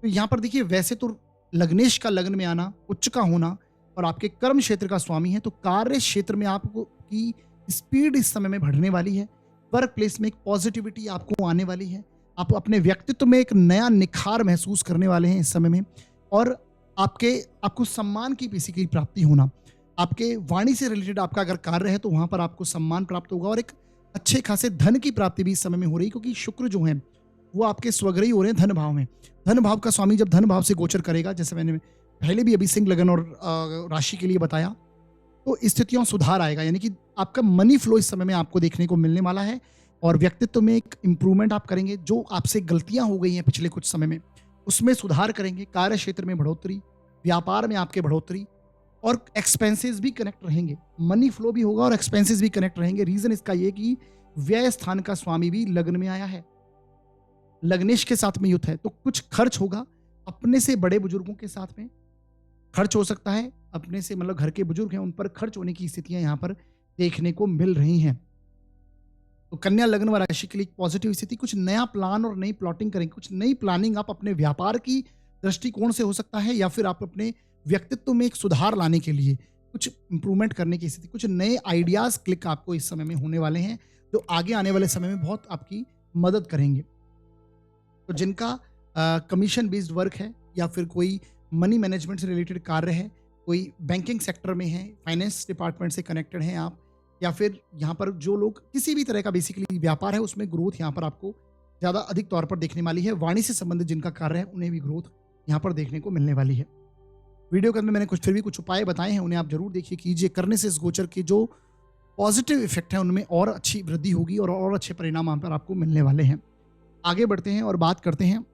तो यहाँ पर देखिए वैसे तो लग्नेश का लग्न में आना, उच्च का होना और आपके कर्म क्षेत्र का स्वामी है, तो कार्य क्षेत्र में आपको की स्पीड इस समय में बढ़ने वाली है। वर्क प्लेस में एक पॉजिटिविटी आपको आने वाली है। आप अपने व्यक्तित्व में एक नया निखार महसूस करने वाले हैं इस समय में, और आपको सम्मान की बेसिकली प्राप्ति होना। आपके वाणी से रिलेटेड आपका अगर कार्य है तो वहां पर आपको सम्मान प्राप्त होगा, और एक अच्छे खासे धन की प्राप्ति भी इस समय में हो रही है, क्योंकि शुक्र जो है वो आपके स्वग्रही हो रहे हैं धन भाव में। धन भाव का स्वामी जब धन भाव से गोचर करेगा, जैसे मैंने पहले भी अभी सिंह लगन और राशि के लिए बताया, तो स्थितियों सुधार आएगा। यानी कि आपका मनी फ्लो इस समय में आपको देखने को मिलने वाला है, और व्यक्तित्व में एक इंप्रूवमेंट आप करेंगे। जो आपसे गलतियां हो गई हैं पिछले कुछ समय में उसमें सुधार करेंगे। कार्य क्षेत्र में बढ़ोतरी, व्यापार में आपके बढ़ोतरी, और एक्सपेंसेस भी कनेक्ट रहेंगे, मनी फ्लो भी होगा और एक्सपेंसेस भी कनेक्ट रहेंगे। रीजन इसका ये कि व्यय स्थान का स्वामी भी लग्न में आया है, लग्नेश के साथ में युत है, तो कुछ खर्च होगा अपने से बड़े बुजुर्गों के साथ में, खर्च हो सकता है अपने से मतलब घर के बुजुर्ग हैं उन पर खर्च होने की स्थितियां यहाँ पर देखने को मिल रही हैं। तो कन्या लग्न व राशि के लिए एक पॉजिटिव स्थिति, कुछ नया प्लान और नई प्लॉटिंग करेंगे, कुछ नई प्लानिंग आप अपने व्यापार की दृष्टिकोण से हो सकता है या फिर आप अपने व्यक्तित्व में एक सुधार लाने के लिए कुछ इंप्रूवमेंट करने की स्थिति, कुछ नए आइडियाज क्लिक आपको इस समय में होने वाले हैं जो आगे आने वाले समय में बहुत आपकी मदद करेंगे। तो जिनका कमीशन बेस्ड वर्क है या फिर कोई मनी मैनेजमेंट से रिलेटेड कार्य है, कोई बैंकिंग सेक्टर में है, फाइनेंस डिपार्टमेंट से कनेक्टेड हैं आप, या फिर यहाँ पर जो लोग किसी भी तरह का बेसिकली व्यापार है उसमें ग्रोथ यहाँ पर आपको ज़्यादा अधिक तौर पर देखने वाली है। वाणी से संबंधित जिनका कार्य है उन्हें भी ग्रोथ यहाँ पर देखने को मिलने वाली है। वीडियो के अंदर मैंने फिर भी कुछ उपाय बताए हैं, उन्हें आप जरूर देखिए कीजिए। करने से इस गोचर के जो पॉजिटिव इफेक्ट है उनमें और अच्छी वृद्धि होगी और अच्छे परिणाम यहाँ पर आपको मिलने वाले हैं। आगे बढ़ते हैं और बात करते हैं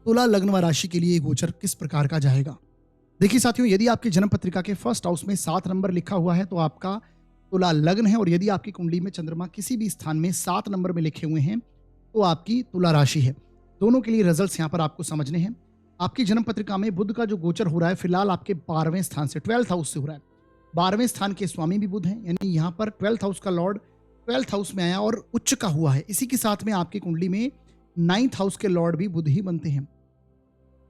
तुला लग्न व राशि के लिए गोचर किस प्रकार का जाएगा। देखिए साथियों, यदि आपकी जन्म पत्रिका के फर्स्ट हाउस में 7 नंबर लिखा हुआ है तो आपका तुला लग्न है, और यदि आपकी कुंडली में चंद्रमा किसी भी स्थान में 7 नंबर में लिखे हुए हैं तो आपकी तुला राशि है। दोनों के लिए रिजल्ट्स यहाँ पर आपको समझने हैं। आपकी जन्म पत्रिका में बुध का जो गोचर हो रहा है फिलहाल आपके 12वें स्थान से 12th हाउस से हो रहा है। 12वें स्थान के स्वामी भी बुध हैं, यानी यहाँ पर 12th हाउस का लॉर्ड 12th हाउस में आया और उच्च का हुआ है। इसी के साथ में आपकी कुंडली में 9th हाउस के लॉर्ड भी बुध ही बनते हैं।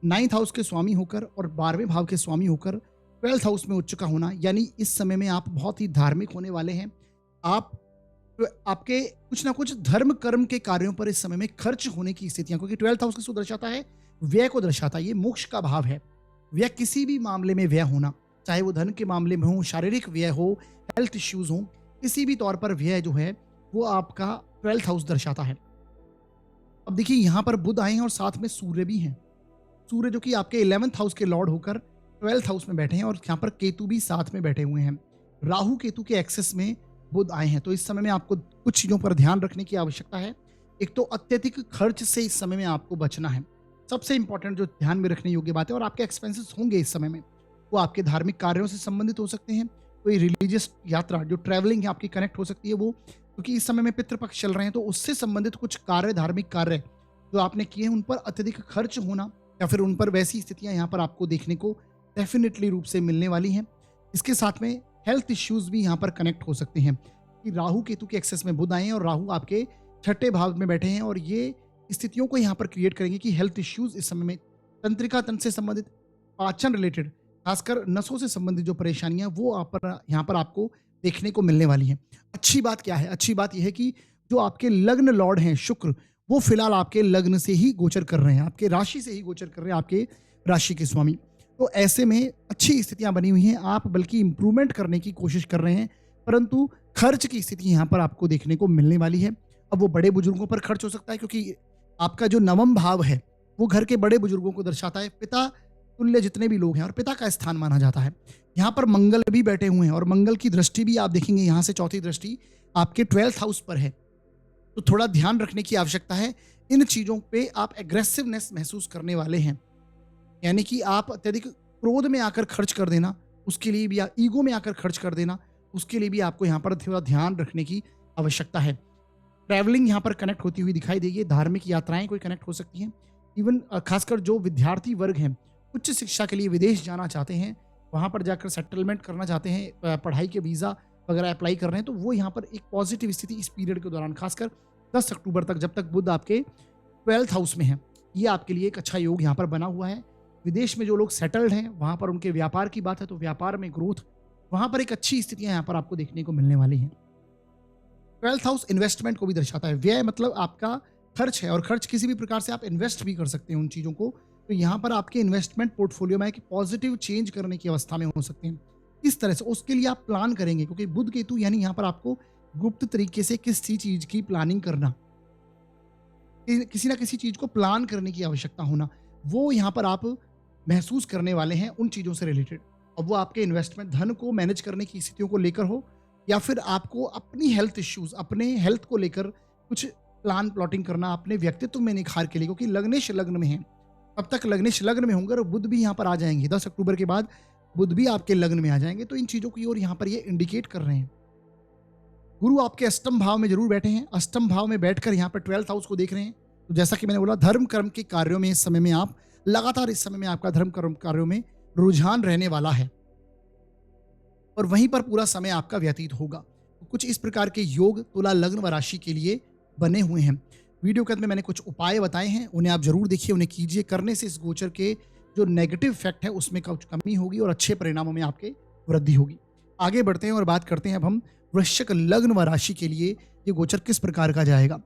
9th हाउस के स्वामी होकर और 12वें भाव के स्वामी होकर 12th हाउस में उच्च का होना, यानी इस समय में आप बहुत ही धार्मिक होने वाले हैं। आप आपके कुछ ना कुछ धर्म कर्म के कार्यों पर इस समय में खर्च होने की स्थितियां, क्योंकि 12th हाउस किसको दर्शाता है? व्यय को दर्शाता है। ये मोक्ष का भाव है। व्यय किसी भी मामले में व्यय होना, चाहे वो धन के मामले में हो, शारीरिक व्यय हो, हेल्थ इश्यूज हो, किसी भी तौर पर व्यय जो है वो आपका 12th हाउस दर्शाता है। अब देखिए यहाँ पर बुध आए हैं और साथ में सूर्य भी हैं। सूर्य जो कि आपके 11th हाउस के लॉर्ड होकर 12th हाउस में बैठे हैं, और यहाँ पर केतु भी साथ में बैठे हुए हैं। राहु केतु के एक्सेस में बुध आए हैं, तो इस समय में आपको कुछ चीजों पर ध्यान रखने की आवश्यकता है। एक तो अत्यधिक खर्च से इस समय में आपको बचना है, सबसे इंपॉर्टेंट जो ध्यान में रखने योग्य बात है। और आपके एक्सपेंसेस होंगे इस समय में वो आपके धार्मिक कार्यों से संबंधित हो सकते हैं। कोई रिलीजियस यात्रा जो ट्रैवलिंग है आपकी कनेक्ट हो सकती है वो, क्योंकि इस समय में पितृपक्ष चल रहे हैं, तो उससे संबंधित कुछ कार्य, धार्मिक कार्य जो आपने किए हैं उन पर अत्यधिक खर्च होना या फिर उन पर वैसी स्थितियां यहाँ पर आपको देखने को डेफिनेटली रूप से मिलने वाली हैं। इसके साथ में हेल्थ इश्यूज भी यहाँ पर कनेक्ट हो सकते हैं कि राहु केतु के एक्सेस में बुध आए हैं और राहु आपके 6ठे भाव में बैठे हैं, और ये स्थितियों को यहाँ पर क्रिएट करेंगे कि हेल्थ इश्यूज इस समय में तंत्रिका तंत्र से संबंधित, पाचन रिलेटेड, खासकर नसों से संबंधित जो परेशानियां वो यहाँ पर आपको देखने को मिलने वाली हैं। अच्छी बात क्या है? अच्छी बात यह है कि जो आपके लग्न लॉर्ड हैं शुक्र, वो फिलहाल आपके लग्न से ही गोचर कर रहे हैं, आपके राशि से ही गोचर कर रहे हैं, आपके राशि के स्वामी। तो ऐसे में अच्छी स्थितियां बनी हुई हैं, आप बल्कि इंप्रूवमेंट करने की कोशिश कर रहे हैं, परंतु खर्च की स्थिति यहाँ पर आपको देखने को मिलने वाली है। अब वो बड़े बुजुर्गों पर खर्च हो सकता है, क्योंकि आपका जो नवम भाव है वो घर के बड़े बुजुर्गों को दर्शाता है। पिता तुल्य जितने भी लोग हैं और पिता का स्थान माना जाता है। यहाँ पर मंगल भी बैठे हुए हैं और मंगल की दृष्टि भी आप देखेंगे यहाँ से चौथी दृष्टि आपके 12th हाउस पर है, तो थोड़ा ध्यान रखने की आवश्यकता है। इन चीजों पे आप एग्रेसिवनेस महसूस करने वाले हैं, यानी कि आप अत्यधिक क्रोध में आकर खर्च कर देना, उसके लिए भी ईगो में आकर खर्च कर देना, उसके लिए भी आपको यहाँ पर थोड़ा ध्यान रखने की आवश्यकता है। ट्रैवलिंग यहाँ पर कनेक्ट होती हुई दिखाई देगी, धार्मिक यात्राएं कोई कनेक्ट हो सकती हैं। इवन खासकर जो विद्यार्थी वर्ग हैं, उच्च शिक्षा के लिए विदेश जाना चाहते हैं, वहाँ पर जाकर सेटलमेंट करना चाहते हैं, पढ़ाई के वीज़ा वगैरह अप्लाई कर रहे हैं, तो वो यहाँ पर एक पॉजिटिव स्थिति इस पीरियड के दौरान, खासकर 10 अक्टूबर तक, जब तक बुध आपके 12th हाउस में है, ये आपके लिए एक अच्छा योग यहाँ पर बना हुआ है। विदेश में जो लोग सेटल्ड हैं वहाँ पर उनके व्यापार की बात है तो व्यापार में ग्रोथ, वहाँ पर एक अच्छी स्थितियाँ यहाँ पर आपको देखने को मिलने वाली हैं। 12th हाउस इन्वेस्टमेंट को भी दर्शाता है। व्यय मतलब आपका खर्च है, और खर्च किसी भी प्रकार से आप इन्वेस्ट भी कर सकते हैं उन चीज़ों को, तो यहाँ पर आपके इन्वेस्टमेंट पोर्टफोलियो में एक पॉजिटिव चेंज करने की अवस्था में हो सकते हैं। इस तरह से उसके लिए आप प्लान करेंगे, क्योंकि बुध केतु यानी यहाँ पर आपको गुप्त तरीके से किसी चीज की प्लानिंग करना, किसी ना किसी चीज को प्लान करने की आवश्यकता होना, वो यहाँ पर आप महसूस करने वाले हैं उन चीजों से रिलेटेड। अब वो आपके इन्वेस्टमेंट धन को मैनेज करने की स्थितियों को लेकर हो, या फिर आपको अपनी हेल्थ इश्यूज, अपने हेल्थ को लेकर कुछ प्लान प्लॉटिंग करना, अपने व्यक्तित्व में निखार के लिए, क्योंकि लग्नेश लग्न में है, तब तक लग्नेश लग्न में होंगे और बुध भी यहाँ पर आ जाएंगे। 10 अक्टूबर के बाद बुध भी आपके लग्न में आ जाएंगे। तो इन चीजों की ओर यहाँ पर ये इंडिकेट कर रहे हैं। गुरु आपके अष्टम भाव में जरूर बैठे हैं, अष्टम भाव में बैठकर यहाँ पर 12th हाउस को देख रहे हैं। तो जैसा कि मैंने बोला, धर्म कर्म के कार्यों में इस समय में आप लगातार, इस समय में आपका धर्म कर्म कार्यों में रुझान रहने वाला है और वहीं पर पूरा समय आपका व्यतीत होगा। तो कुछ इस प्रकार के योग तुला लग्न व राशि के लिए बने हुए हैं। वीडियो के अंत में मैंने कुछ उपाय बताए हैं, उन्हें आप जरूर देखिए, उन्हें कीजिए। करने से इस गोचर के जो नेगेटिव इफेक्ट है उसमें कुछ कमी होगी और अच्छे परिणामों में आपके वृद्धि होगी। आगे बढ़ते हैं और बात करते हैं अब हम वृश्चिक लग्न व राशि के लिए ये गोचर किस प्रकार का जाएगा।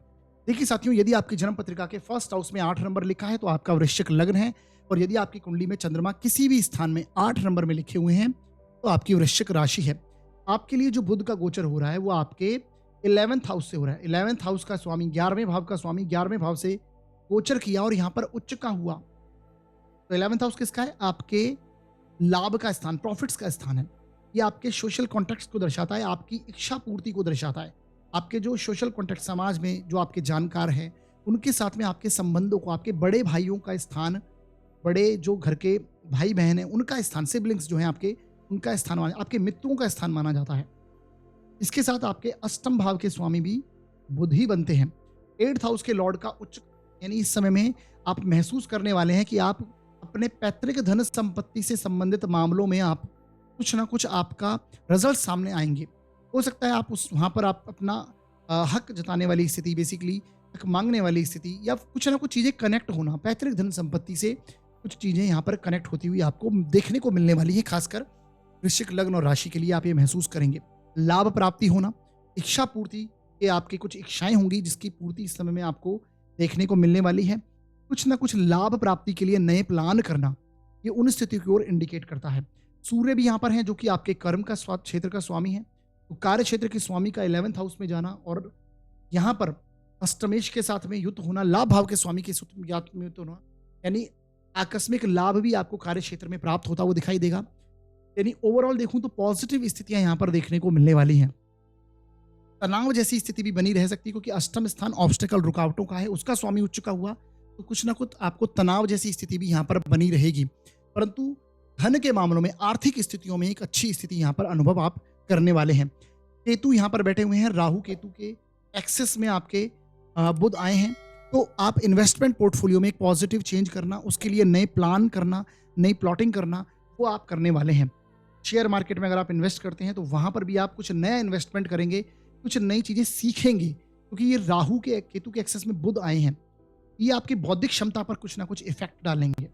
देखिए साथियों, यदि आपकी जन्म पत्रिका के फर्स्ट हाउस में 8 नंबर लिखा है तो आपका वृश्चिक लग्न है, और यदि आपकी कुंडली में चंद्रमा किसी भी स्थान में 8 नंबर में लिखे हुए हैं तो आपकी वृश्चिक राशि है। आपके लिए जो बुध का गोचर हो रहा है वो आपके 11th हाउस से हो रहा है। 11th हाउस का स्वामी, 11वें भाव का स्वामी 11वें भाव से गोचर किया और यहाँ पर उच्च का हुआ। तो 11th हाउस किसका है? आपके लाभ का स्थान, प्रॉफिट्स का स्थान है। ये आपके सोशल कॉन्टेक्ट को दर्शाता है, आपकी इच्छा पूर्ति को दर्शाता है। आपके जो सोशल कॉन्टेक्ट, समाज में जो आपके जानकार हैं उनके साथ में आपके संबंधों को, आपके बड़े भाइयों का स्थान, बड़े जो घर के भाई बहन हैं उनका स्थान, सिबलिंग्स जो हैं आपके, उनका स्थान, आपके मित्रों का स्थान माना जाता है। इसके साथ आपके अष्टम भाव के स्वामी भी बुध ही बनते हैं। 8th हाउस के लॉर्ड का उच्च, यानी इस समय में आप महसूस करने वाले हैं कि आप अपने पैतृक धन संपत्ति से संबंधित मामलों में आप कुछ ना कुछ आपका रिजल्ट सामने आएंगे। हो सकता है आप उस वहाँ पर आप अपना हक जताने वाली स्थिति, बेसिकली हक मांगने वाली स्थिति, या कुछ ना कुछ चीज़ें कनेक्ट होना, पैतृक धन संपत्ति से कुछ चीज़ें यहाँ पर कनेक्ट होती हुई आपको देखने को मिलने वाली है। खासकर वृश्चिक लग्न और राशि के लिए आप ये महसूस करेंगे। लाभ प्राप्ति होना, इच्छा पूर्ति के आपकी कुछ इच्छाएं होंगी जिसकी पूर्ति इस समय में आपको देखने को मिलने वाली है। कुछ ना कुछ लाभ प्राप्ति के लिए नए प्लान करना, ये उन स्थितियों की ओर इंडिकेट करता है। सूर्य भी यहाँ पर हैं जो कि आपके कर्म का क्षेत्र का स्वामी है। तो कार्य क्षेत्र के स्वामी का 11th हाउस में जाना और यहाँ पर अष्टमेश के साथ में युद्ध होना, लाभ भाव के स्वामी के युद्ध होना, यानी आकस्मिक लाभ भी आपको कार्य क्षेत्र में प्राप्त होता वो दिखाई देगा। यानी ओवरऑल देखूं तो पॉजिटिव स्थितियां यहाँ पर देखने को मिलने वाली हैं। तनाव जैसी स्थिति भी बनी रह सकती है क्योंकि अष्टम स्थान ऑब्स्टेकल, रुकावटों का है, उसका स्वामी उच्च का हुआ तो कुछ ना कुछ आपको तनाव जैसी स्थिति भी यहाँ पर बनी रहेगी। परंतु धन के मामलों में, आर्थिक स्थितियों में एक अच्छी स्थिति यहाँ पर अनुभव आप करने वाले हैं। केतु यहाँ पर बैठे हुए हैं, राहु केतु के एक्सेस में आपके बुध आए हैं। तो आप इन्वेस्टमेंट पोर्टफोलियो में एक पॉजिटिव चेंज करना, उसके लिए नए प्लान करना, नई प्लॉटिंग करना, वो आप करने वाले हैं। शेयर मार्केट में अगर आप इन्वेस्ट करते हैं तो वहां पर भी आप कुछ नया इन्वेस्टमेंट करेंगे, कुछ नई चीजें सीखेंगे, क्योंकि ये राहु के केतु के एक्सेस में बुध आए हैं। ये आपकी बौद्धिक क्षमता पर कुछ ना कुछ इफेक्ट डालेंगे।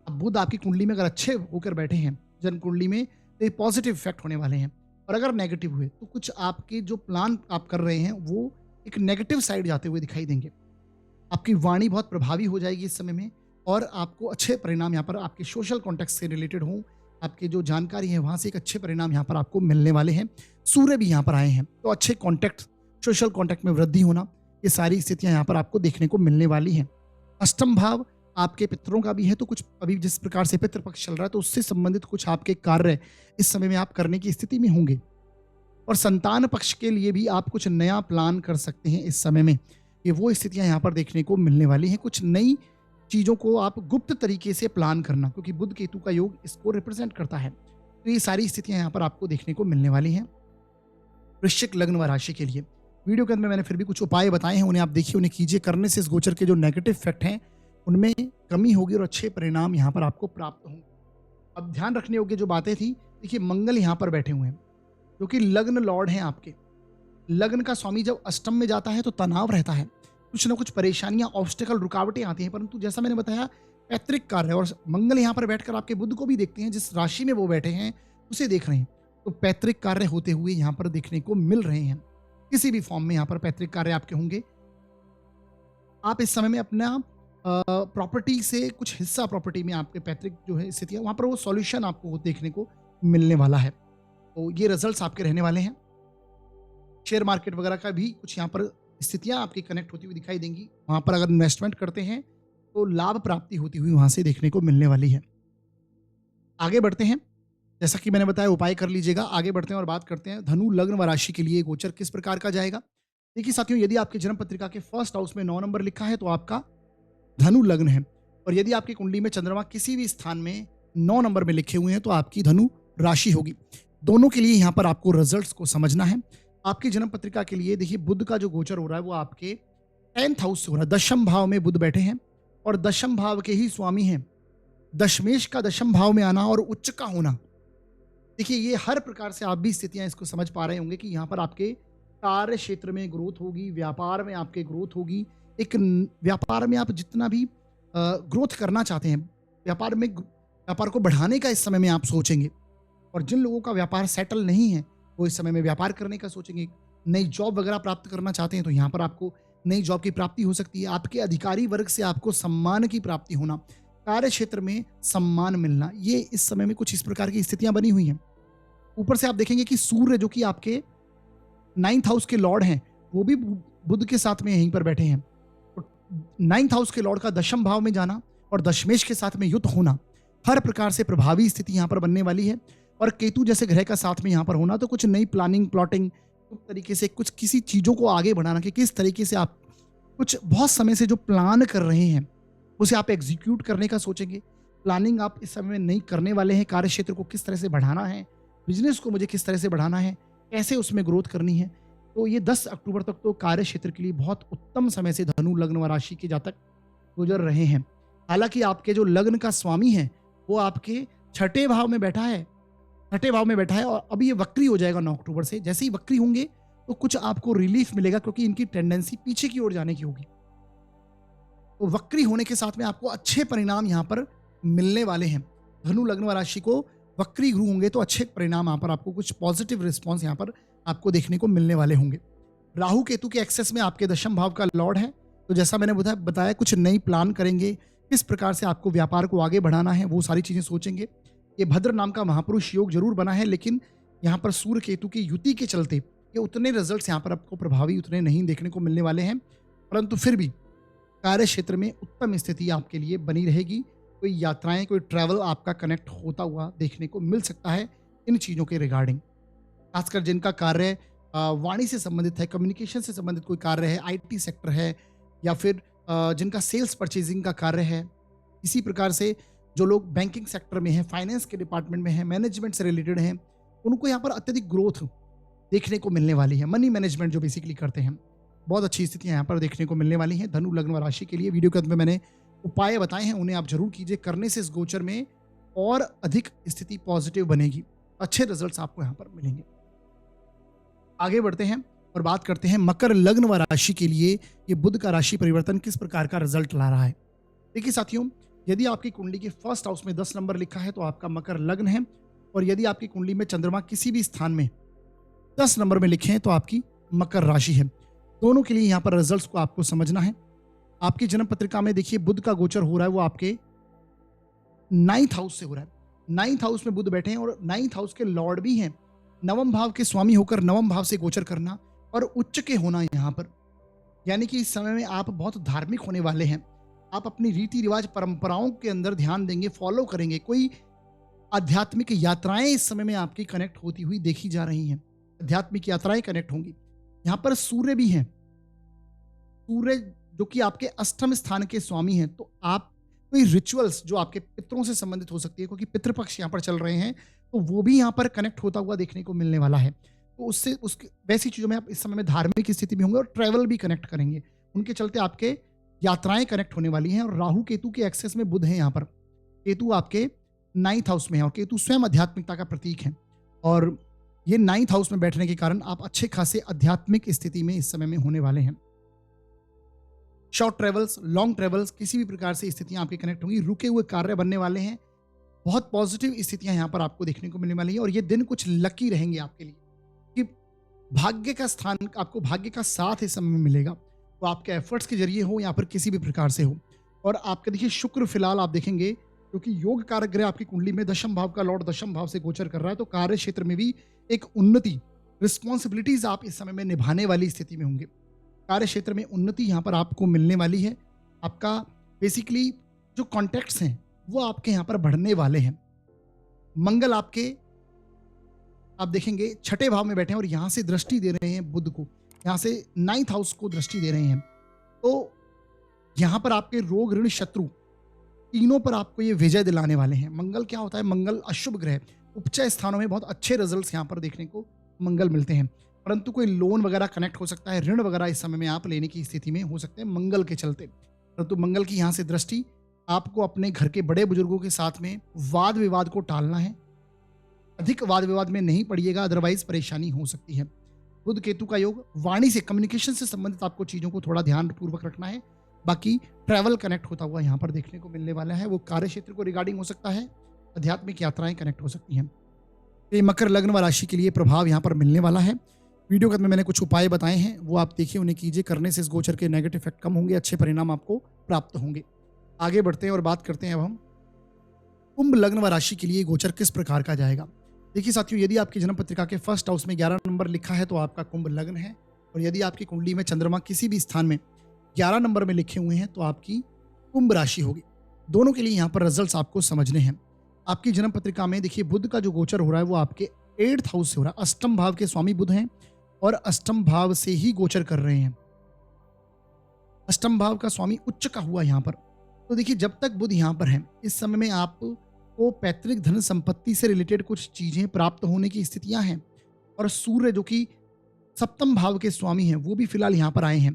अब बुध आपकी कुंडली में अगर अच्छे होकर बैठे हैं जन्म कुंडली में तो ये पॉजिटिव इफेक्ट होने वाले हैं, और अगर नेगेटिव हुए तो कुछ आपके जो प्लान आप कर रहे हैं वो एक नेगेटिव साइड जाते हुए दिखाई देंगे। आपकी वाणी बहुत प्रभावी हो जाएगी इस समय में, और आपको अच्छे परिणाम यहाँ पर आपके सोशल कॉन्टेक्ट से रिलेटेड हों, आपके जो जानकारी है वहाँ से एक अच्छे परिणाम यहाँ पर आपको मिलने वाले हैं। सूर्य भी यहाँ पर आए हैं तो अच्छे कॉन्टैक्ट, सोशल कॉन्टैक्ट में वृद्धि होना, ये सारी स्थितियाँ यहाँ पर आपको देखने को मिलने वाली हैं। अष्टम भाव आपके पितरों का भी है, तो कुछ अभी जिस प्रकार से पितृ पक्ष चल रहा है तो उससे संबंधित कुछ आपके कार्य इस समय में आप करने की स्थिति में होंगे। और संतान पक्ष के लिए भी आप कुछ नया प्लान कर सकते हैं इस समय में। ये वो स्थितियां यहाँ पर देखने को मिलने वाली हैं। कुछ नई चीज़ों को आप गुप्त तरीके से प्लान करना, क्योंकि बुध केतु का योग इसको रिप्रेजेंट करता है। तो ये सारी स्थितियां यहाँ पर आपको देखने को मिलने वाली हैं वृश्चिक लग्न व राशि के लिए। वीडियो के अंदर मैंने फिर भी कुछ उपाय बताए हैं, उन्हें आप देखिए, उन्हें कीजिए। करने से इस गोचर के जो नेगेटिव इफेक्ट हैं उनमें कमी होगी और अच्छे परिणाम यहाँ पर आपको प्राप्त होंगे। अब ध्यान रखने योग्य जो बातें थी, देखिए मंगल यहाँ पर बैठे हुए हैं जो कि लग्न लॉर्ड हैं आपके। लग्न का स्वामी जब अष्टम में जाता है तो तनाव रहता है, कुछ ना कुछ परेशानियां, ऑब्स्टेकल, रुकावटें आती हैं। परंतु जैसा मैंने बताया पैतृक कार्य, और मंगल यहाँ पर बैठकर आपके बुध को भी देखते हैं, जिस राशि में वो बैठे हैं उसे देख रहे हैं, तो पैतृक कार्य होते हुए यहाँ पर देखने को मिल रहे हैं। किसी भी फॉर्म में यहाँ पर पैतृक कार्य आपके होंगे। आप इस समय में अपना प्रॉपर्टी से कुछ हिस्सा, प्रॉपर्टी में आपके पैतृक जो है स्थितियाँ, वहाँ पर वो सॉल्यूशन आपको देखने को मिलने वाला है। तो ये रिजल्ट्स आपके रहने वाले हैं। शेयर मार्केट वगैरह का भी कुछ यहाँ पर स्थितियां आपकी कनेक्ट होती हुई दिखाई देंगी। वहां पर अगर इन्वेस्टमेंट करते हैं तो लाभ प्राप्ति होती हुई वहां से देखने को मिलने वाली है। आगे बढ़ते हैं, जैसा कि मैंने बताया उपाय कर लीजिएगा। आगे बढ़ते हैं और बात करते हैं धनु लग्न व राशि के लिए गोचर किस प्रकार का जाएगा। देखिए साथियों, यदि आपकी जन्म पत्रिका के फर्स्ट हाउस में 9 नंबर लिखा है तो आपका धनु लग्न है। और यदि आपकी कुंडली में चंद्रमा किसी भी स्थान में 9 नंबर में लिखे हुए हैं तो आपकी धनु राशि होगी। दोनों के लिए यहाँ पर आपको रिजल्ट्स को समझना है। आपकी जन्म पत्रिका के लिए देखिए बुध का जो गोचर हो रहा है वो आपके 10th हाउस से हो रहा है। दशम भाव में बुध बैठे हैं और दशम भाव के ही स्वामी हैं। दशमेश का दशम भाव में आना और उच्च का होना, देखिए ये हर प्रकार से आप भी स्थितियां इसको समझ पा रहे होंगे कि यहाँ पर आपके कार्य क्षेत्र में ग्रोथ होगी, व्यापार में आपके ग्रोथ होगी। व्यापार में आप जितना भी ग्रोथ करना चाहते हैं, व्यापार को बढ़ाने का इस समय में आप सोचेंगे। और जिन लोगों का व्यापार सेटल नहीं है वो इस समय में व्यापार करने का सोचेंगे। नई जॉब वगैरह प्राप्त करना चाहते हैं तो यहाँ पर आपको नई जॉब की प्राप्ति हो सकती है। आपके अधिकारी वर्ग से आपको सम्मान की प्राप्ति होना, कार्य क्षेत्र में सम्मान मिलना, ये इस समय में कुछ इस प्रकार की स्थितियां बनी हुई हैं। ऊपर से आप देखेंगे कि सूर्य जो कि आपके 9th हाउस के लॉर्ड हैं वो भी बुध के साथ में यहीं पर बैठे हैं। 9th हाउस के लॉर्ड का दशम भाव में जाना और दशमेश के साथ में युद्ध होना हर प्रकार से प्रभावी स्थिति यहाँ पर बनने वाली है। और केतु जैसे ग्रह का साथ में यहाँ पर होना तो कुछ नई प्लानिंग प्लॉटिंग तरीके से कुछ किसी चीज़ों को आगे बढ़ाना कि किस तरीके से आप कुछ बहुत समय से जो प्लान कर रहे हैं उसे आप एग्जीक्यूट करने का सोचेंगे। प्लानिंग आप इस समय में नहीं करने वाले हैं। कार्य क्षेत्र को किस तरह से बढ़ाना है, बिजनेस को मुझे किस तरह से बढ़ाना है, कैसे उसमें ग्रोथ करनी है। तो ये 10 अक्टूबर तक तो कार्य क्षेत्र के लिए बहुत उत्तम समय से धनु लग्न व राशि के जातक गुजर रहे हैं। हालांकि आपके जो लग्न का स्वामी है वो आपके 6ठे भाव में बैठा है, 6ठे भाव में बैठा है और अभी ये वक्री हो जाएगा 9 अक्टूबर से। जैसे ही वक्री होंगे तो कुछ आपको रिलीफ मिलेगा क्योंकि इनकी टेंडेंसी पीछे की ओर जाने की होगी। तो वक्री होने के साथ में आपको अच्छे परिणाम यहाँ पर मिलने वाले हैं। धनु लग्न व राशि को वक्री गुरु होंगे तो अच्छे परिणाम यहाँ पर आपको कुछ पॉजिटिव रिस्पॉन्स यहाँ पर आपको देखने को मिलने वाले होंगे। राहु केतु के एक्सेस में आपके दशम भाव का लॉर्ड है तो जैसा मैंने बताया कुछ नई प्लान करेंगे, किस प्रकार से आपको व्यापार को आगे बढ़ाना है वो सारी चीज़ें सोचेंगे। ये भद्र नाम का महापुरुष योग जरूर बना है लेकिन यहाँ पर सूर्य केतु की युति के चलते ये उतने रिजल्ट्स यहाँ पर आपको प्रभावी उतने नहीं देखने को मिलने वाले हैं। परंतु फिर भी कार्य क्षेत्र में उत्तम स्थिति आपके लिए बनी रहेगी। कोई यात्राएं, कोई ट्रैवल आपका कनेक्ट होता हुआ देखने को मिल सकता है इन चीज़ों के रिगार्डिंग। खासकर जिनका कार्य वाणी से संबंधित है, कम्युनिकेशन से संबंधित कोई कार्य है, आईटी सेक्टर है या फिर जिनका सेल्स परचेजिंग का कार्य है, इसी प्रकार से जो लोग बैंकिंग सेक्टर में हैं, फाइनेंस के डिपार्टमेंट में हैं, मैनेजमेंट से रिलेटेड हैं, उनको यहाँ पर अत्यधिक ग्रोथ देखने को मिलने वाली है। मनी मैनेजमेंट जो बेसिकली करते हैं, बहुत अच्छी स्थितियाँ यहाँ पर देखने को मिलने वाली हैं। धनु लग्न व राशि के लिए वीडियो के अंत में मैंने उपाय बताए हैं, उन्हें आप जरूर कीजिए। करने से इस गोचर में और अधिक स्थिति पॉजिटिव बनेगी, अच्छे रिजल्ट्स आपको यहाँ पर मिलेंगे। आगे बढ़ते हैं और बात करते हैं मकर लग्न व राशि के लिए ये बुध का राशि परिवर्तन किस प्रकार का रिजल्ट ला रहा है। देखिए साथियों, यदि आपकी कुंडली के फर्स्ट हाउस में 10 नंबर लिखा है तो आपका मकर लग्न है और यदि आपकी कुंडली में चंद्रमा किसी भी स्थान में 10 नंबर में लिखे हैं तो आपकी मकर राशि है। दोनों के लिए यहाँ पर रिजल्ट्स को आपको समझना है। आपकी जन्म पत्रिका में देखिए बुध का गोचर हो रहा है वो आपके 9th हाउस से हो रहा है। 9th हाउस में बुध बैठे हैं और 9th हाउस के लॉर्ड भी हैं। नवम भाव के स्वामी होकर नवम भाव से गोचर करना और उच्च के होना यहाँ पर, यानी कि इस समय में आप बहुत धार्मिक होने वाले हैं। आप अपनी रीति रिवाज परंपराओं के अंदर ध्यान देंगे, फॉलो करेंगे। कोई आध्यात्मिक यात्राएं इस समय में आपकी कनेक्ट होती हुई देखी जा रही हैं। आध्यात्मिक यात्राएं कनेक्ट होंगी। यहाँ पर सूर्य भी हैं, सूर्य जो कि आपके अष्टम स्थान के स्वामी हैं। तो आप कोई रिचुअल्स जो आपके पितरों से संबंधित हो सकती है, क्योंकि पितृपक्ष यहाँ पर चल रहे हैं, तो वो भी यहाँ पर कनेक्ट होता हुआ देखने को मिलने वाला है। तो उससे वैसी चीज़ों में आप इस समय में धार्मिक स्थिति में होंगे और ट्रैवल भी कनेक्ट करेंगे। उनके चलते आपके यात्राएं कनेक्ट होने वाली हैं। और राहु केतु के एक्सेस में बुध है यहाँ पर। केतु आपके 9th हाउस में है और केतु स्वयं आध्यात्मिकता का प्रतीक है और ये 9th हाउस में बैठने के कारण आप अच्छे खासे आध्यात्मिक स्थिति में इस समय में होने वाले हैं। शॉर्ट ट्रेवल्स, लॉन्ग ट्रेवल्स, किसी भी प्रकार से स्थितियां आपकी कनेक्ट होंगी। रुके हुए कार्य बनने वाले हैं। बहुत पॉजिटिव स्थितियां यहाँ पर आपको देखने को मिलने वाली है और ये दिन कुछ लकी रहेंगे आपके लिए कि भाग्य का स्थान, आपको भाग्य का साथ इस समय में मिलेगा। तो आपके एफर्ट्स के जरिए हो या फिर किसी भी प्रकार से हो। और आपके देखिए शुक्र फिलहाल आप देखेंगे क्योंकि योग कारक ग्रह आपकी कुंडली में दशम भाव का लॉर्ड दशम भाव से गोचर कर रहा है, तो कार्य क्षेत्र में भी एक उन्नति, रिस्पॉन्सिबिलिटीज आप इस समय में निभाने वाली स्थिति में होंगे। कार्य क्षेत्र में उन्नति यहाँ पर आपको मिलने वाली है। आपका बेसिकली जो कॉन्टैक्ट्स हैं वो आपके यहाँ पर बढ़ने वाले हैं। मंगल आपके आप देखेंगे 6ठे भाव में बैठे हैं और यहाँ से दृष्टि दे रहे हैं बुध को, यहाँ से 9th हाउस को दृष्टि दे रहे हैं। तो यहाँ पर आपके रोग ऋण शत्रु तीनों पर आपको ये विजय दिलाने वाले हैं। मंगल क्या होता है? मंगल अशुभ ग्रह, उपचय स्थानों में बहुत अच्छे रिजल्ट्स यहाँ पर देखने को मंगल मिलते हैं। परंतु कोई लोन वगैरह कनेक्ट हो सकता है, ऋण वगैरह इस समय में आप लेने की स्थिति में हो सकते हैं मंगल के चलते। परंतु मंगल की यहाँ से दृष्टि, आपको अपने घर के बड़े बुजुर्गों के साथ में वाद विवाद को टालना है। अधिक वाद विवाद में नहीं पड़िएगा, अदरवाइज परेशानी हो सकती है। बुध केतु का योग, वाणी से, कम्युनिकेशन से संबंधित आपको चीजों को थोड़ा ध्यान पूर्वक रखना है। बाकी ट्रैवल कनेक्ट होता हुआ यहाँ पर देखने को मिलने वाला है, वो कार्य क्षेत्र को रिगार्डिंग हो सकता है, आध्यात्मिक यात्राएं कनेक्ट हो सकती हैं। ये मकर लग्न व राशि के लिए प्रभाव यहाँ पर मिलने वाला है। वीडियो के अंदर मैंने कुछ उपाय बताए हैं, वो आप देखिए, उन्हें कीजिए। करने से इस गोचर के नेगेटिव इफेक्ट कम होंगे, अच्छे परिणाम आपको प्राप्त होंगे। आगे बढ़ते हैं और बात करते हैं अब हम कुंभ लग्न व राशि के लिए गोचर किस प्रकार का जाएगा। देखिए साथियों, यदि आपकी जन्म पत्रिका के फर्स्ट हाउस में 11 नंबर लिखा है तो आपका कुंभ लग्न है, और यदि आपकी कुंडली में चंद्रमा किसी भी स्थान में 11 नंबर में लिखे हुए हैं तो आपकी कुंभ राशि होगी। दोनों के लिए यहाँ पर रिजल्ट्स आपको समझने हैं। आपकी जन्म पत्रिका में देखिए, बुध का जो गोचर हो रहा है वो आपके 8th हाउस से हो रहा है। अष्टम भाव के स्वामी बुध हैं और अष्टम भाव से ही गोचर कर रहे हैं। अष्टम भाव का स्वामी उच्च का हुआ यहाँ पर। तो देखिए, जब तक बुध यहाँ पर है, इस समय में आपको पैतृक धन संपत्ति से रिलेटेड कुछ चीजें प्राप्त होने की स्थितियां हैं। और सूर्य जो कि सप्तम भाव के स्वामी हैं, वो भी फिलहाल यहाँ पर आए हैं।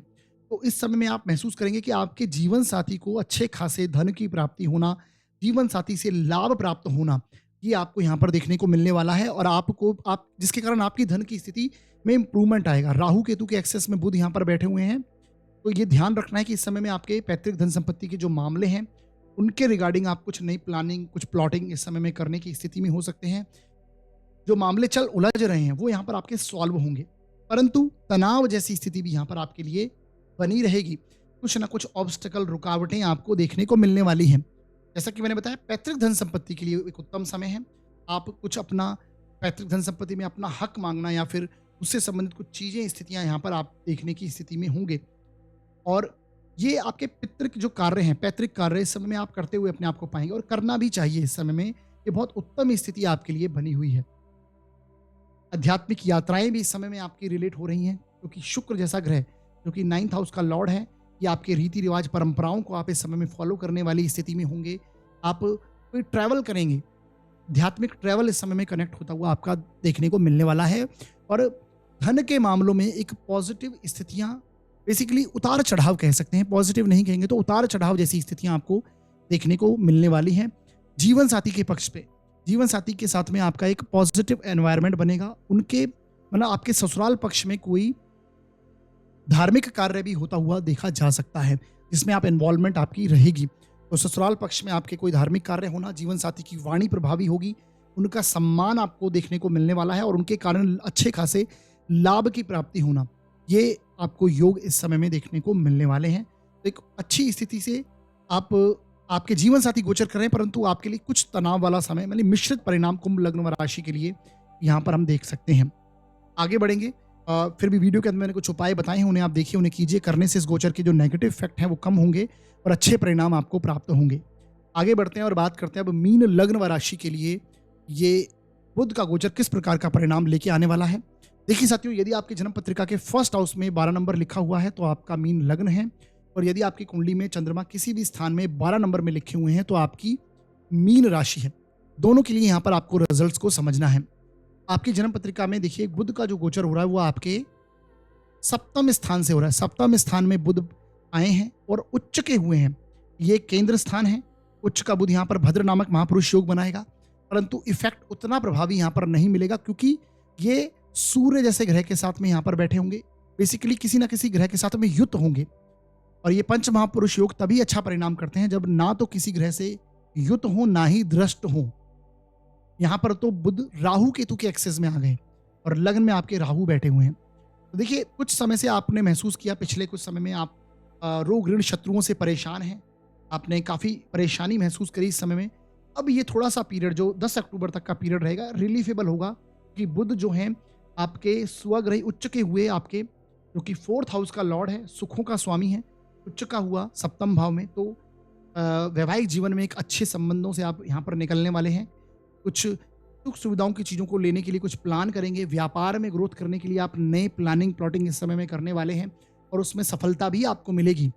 तो इस समय में आप महसूस करेंगे कि आपके जीवन साथी को अच्छे खासे धन की प्राप्ति होना, जीवन साथी से लाभ प्राप्त होना, ये आपको यहाँ पर देखने को मिलने वाला है। और आप जिसके कारण आपकी धन की स्थिति में इंप्रूवमेंट आएगा। राहु केतु के एक्सेस में बुध यहाँ पर बैठे हुए हैं, तो ये ध्यान रखना है कि इस समय में आपके पैतृक धन संपत्ति के जो मामले हैं उनके रिगार्डिंग आप कुछ नई प्लानिंग, कुछ प्लॉटिंग इस समय में करने की स्थिति में हो सकते हैं। जो मामले चल उलझ रहे हैं वो यहाँ पर आपके सॉल्व होंगे, परंतु तनाव जैसी स्थिति भी यहाँ पर आपके लिए बनी रहेगी। कुछ ना कुछ ऑब्स्टेकल, रुकावटें आपको देखने को मिलने वाली हैं। जैसा कि मैंने बताया, पैतृक धन संपत्ति के लिए एक उत्तम समय है। आप कुछ अपना पैतृक धन संपत्ति में अपना हक मांगना या फिर उससे संबंधित कुछ चीजें, स्थितियां यहाँ पर आप देखने की स्थिति में होंगे। और ये आपके पितृक जो कार्य हैं, पैतृक कार्य, इस समय में आप करते हुए अपने आप को पाएंगे, और करना भी चाहिए। इस समय में ये बहुत उत्तम स्थिति आपके लिए बनी हुई है। आध्यात्मिक यात्राएं भी इस समय में आपकी रिलेट हो रही हैं, क्योंकि शुक्र जैसा ग्रह जो कि 9th हाउस का लॉर्ड है, ये आपके रीति रिवाज, परंपराओं को आप इस समय में फॉलो करने वाली स्थिति में होंगे। आप कोई ट्रैवल करेंगे, आध्यात्मिक ट्रैवल इस समय में कनेक्ट होता हुआ आपका देखने को मिलने वाला है। और धन के मामलों में एक पॉजिटिव स्थितियां, बेसिकली उतार चढ़ाव कह सकते हैं, पॉजिटिव नहीं कहेंगे तो उतार चढ़ाव जैसी स्थितियां आपको देखने को मिलने वाली हैं। जीवन साथी के पक्ष पे, जीवन साथी के साथ में आपका एक पॉजिटिव एनवायरनमेंट बनेगा। उनके मतलब आपके ससुराल पक्ष में कोई धार्मिक कार्य भी होता हुआ देखा जा सकता है, जिसमें आप इन्वॉल्वमेंट आपकी रहेगी। तो ससुराल पक्ष में आपके कोई धार्मिक कार्य होना, जीवन साथी की वाणी प्रभावी होगी, उनका सम्मान आपको देखने को मिलने वाला है, और उनके कारण अच्छे खासे लाभ की प्राप्ति होना, ये आपको योग इस समय में देखने को मिलने वाले हैं। तो एक अच्छी स्थिति से आपके जीवन साथी गोचर कर रहे हैं, परंतु आपके लिए कुछ तनाव वाला समय, मतलब मिश्रित परिणाम कुंभ लग्न व राशि के लिए यहाँ पर हम देख सकते हैं। आगे बढ़ेंगे। फिर भी वीडियो के अंदर मैंने कुछ उपाय बताए हैं, उन्हें आप देखिए, उन्हें कीजिए। करने से इस गोचर के जो नेगेटिव इफेक्ट हैं वो कम होंगे और अच्छे परिणाम आपको प्राप्त होंगे। आगे बढ़ते हैं और बात करते हैं अब मीन लग्न व राशि के लिए ये बुध का गोचर किस प्रकार का परिणाम लेके आने वाला है। देखिए साथियों, यदि आपकी जन्म पत्रिका के फर्स्ट हाउस में 12 नंबर लिखा हुआ है तो आपका मीन लग्न है, और यदि आपकी कुंडली में चंद्रमा किसी भी स्थान में 12 नंबर में लिखे हुए हैं तो आपकी मीन राशि है। दोनों के लिए यहाँ पर आपको रिजल्ट्स को समझना है। आपकी जन्म पत्रिका में देखिए, बुध का जो गोचर हो रहा है वो आपके सप्तम स्थान से हो रहा है। सप्तम स्थान में बुध आए हैं और उच्च के हुए हैं। ये केंद्र स्थान है। उच्च का बुध यहाँ पर भद्र नामक महापुरुष योग बनाएगा, परंतु इफेक्ट उतना प्रभावी यहाँ पर नहीं मिलेगा, क्योंकि ये सूर्य जैसे ग्रह के साथ में यहाँ पर बैठे होंगे। बेसिकली किसी ना किसी ग्रह के साथ में युक्त होंगे, और ये पंच महापुरुष योग तभी अच्छा परिणाम करते हैं जब ना तो किसी ग्रह से युक्त हो, ना ही दृष्ट हो। यहाँ पर तो बुध राहु केतु के एक्सेस में आ गए और लग्न में आपके राहु बैठे हुए हैं। तो देखिए, कुछ समय से आपने महसूस किया, पिछले कुछ समय में आप रोग ऋण शत्रुओं से परेशान हैं, आपने काफ़ी परेशानी महसूस करी इस समय में। अब ये थोड़ा सा पीरियड जो 10 अक्टूबर तक का पीरियड रहेगा, रिलीफेबल होगा, कि बुध जो हैं आपके स्वग्रही उच्च के हुए, आपके जो कि 4th हाउस का लॉर्ड है, सुखों का स्वामी है, उच्च का हुआ सप्तम भाव में। तो वैवाहिक जीवन में एक अच्छे संबंधों से आप यहाँ पर निकलने वाले हैं। कुछ सुख सुविधाओं की चीज़ों को लेने के लिए कुछ प्लान करेंगे। व्यापार में ग्रोथ करने के लिए आप नए प्लानिंग, प्लॉटिंग इस समय में करने वाले हैं, और उसमें सफलता भी आपको मिलेगी।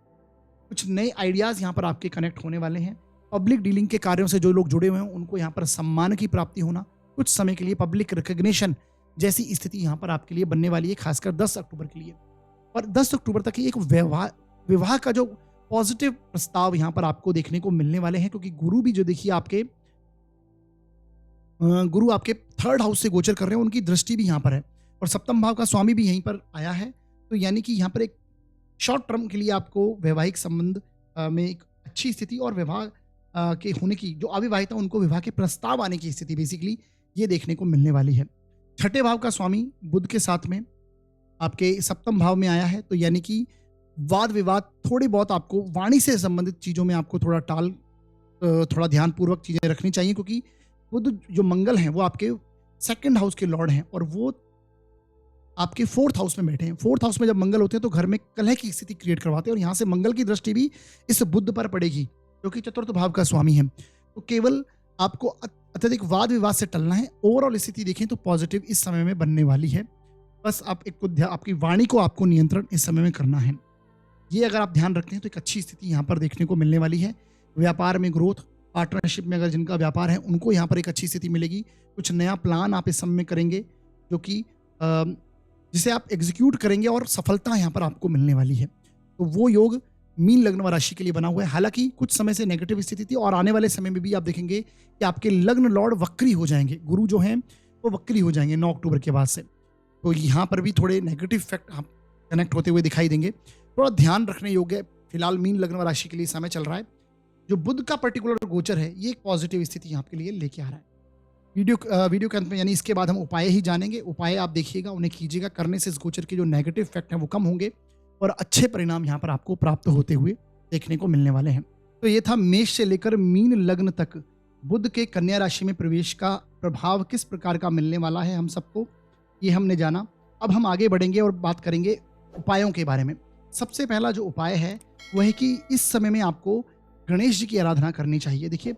कुछ नए आइडियाज़ यहाँ पर आपके कनेक्ट होने वाले हैं, पब्लिक डीलिंग के कार्यों से जो लोग जुड़े हुए हैं उनको यहाँ पर सम्मान की प्राप्ति होना, कुछ समय के लिए पब्लिक रिकग्निशन जैसी स्थिति यहाँ पर आपके लिए बनने वाली है, खासकर 10 अक्टूबर के लिए। और 10 अक्टूबर तक ही एक विवाह का जो पॉजिटिव प्रस्ताव यहाँ पर आपको देखने को मिलने वाले हैं, क्योंकि गुरु भी जो देखिए आपके गुरु आपके 3rd हाउस से गोचर कर रहे हैं, उनकी दृष्टि भी यहाँ पर है और सप्तम भाव का स्वामी भी यहीं पर आया है। तो यानी कि यहाँ पर एक शॉर्ट टर्म के लिए आपको वैवाहिक संबंध में एक अच्छी स्थिति और विवाह के होने की, जो अविवाहित है उनको विवाह के प्रस्ताव आने की स्थिति बेसिकली ये देखने को मिलने वाली है। 6ठे भाव का स्वामी बुध के साथ में आपके सप्तम भाव में आया है, तो यानी कि वाद विवाद थोड़े बहुत आपको वाणी से संबंधित चीज़ों में आपको थोड़ा ध्यानपूर्वक चीज़ें रखनी चाहिए, क्योंकि बुध जो मंगल हैं वो आपके 2nd हाउस के लॉर्ड हैं और वो आपके 4th हाउस में बैठे हैं। 4th हाउस में जब मंगल होते हैं तो घर में कलह की स्थिति क्रिएट करवाते हैं और यहाँ से मंगल की दृष्टि भी इस बुध पर पड़ेगी, जो कि 4th भाव का स्वामी है। तो केवल आपको अत्यधिक वाद विवाद से टलना है। ओवरऑल स्थिति देखें तो पॉजिटिव इस समय में बनने वाली है। बस आप आपकी वाणी को आपको नियंत्रण इस समय में करना है। ये अगर आप ध्यान रखते हैं तो एक अच्छी स्थिति यहाँ पर देखने को मिलने वाली है। व्यापार में ग्रोथ, पार्टनरशिप में अगर जिनका व्यापार है उनको यहाँ पर एक अच्छी स्थिति मिलेगी। कुछ नया प्लान आप इस समय में करेंगे जो कि जिसे आप एग्जीक्यूट करेंगे और सफलता यहाँ पर आपको मिलने वाली है। तो वो योग मीन लग्न व राशि के लिए बना हुआ है। हालांकि कुछ समय से नेगेटिव स्थिति थी और आने वाले समय में भी आप देखेंगे कि आपके लग्न लॉर्ड वक्री हो जाएंगे। गुरु जो हैं वो वक्री हो जाएंगे 9 अक्टूबर के बाद से। तो यहाँ पर भी थोड़े नेगेटिव इफेक्ट आप कनेक्ट होते हुए दिखाई देंगे। थोड़ा ध्यान रखने योग्य फिलहाल मीन लग्न व राशि के लिए समय चल रहा है। जो बुध का पर्टिकुलर गोचर है ये एक पॉजिटिव स्थिति आपके लिए लेके आ रहा है। वीडियो के अंत में यानी इसके बाद हम उपाय ही जानेंगे। उपाय आप देखिएगा, उन्हें कीजिएगा, करने से इस गोचर के जो नेगेटिव इफेक्ट हैं वो कम होंगे और अच्छे परिणाम यहाँ पर आपको प्राप्त होते हुए देखने को मिलने वाले हैं। तो ये था मेष से लेकर मीन लग्न तक बुध के कन्या राशि में प्रवेश का प्रभाव किस प्रकार का मिलने वाला है हम सबको, ये हमने जाना। अब हम आगे बढ़ेंगे और बात करेंगे उपायों के बारे में। सबसे पहला जो उपाय है वह है कि इस समय में आपको गणेश जी की आराधना करनी चाहिए। देखिए,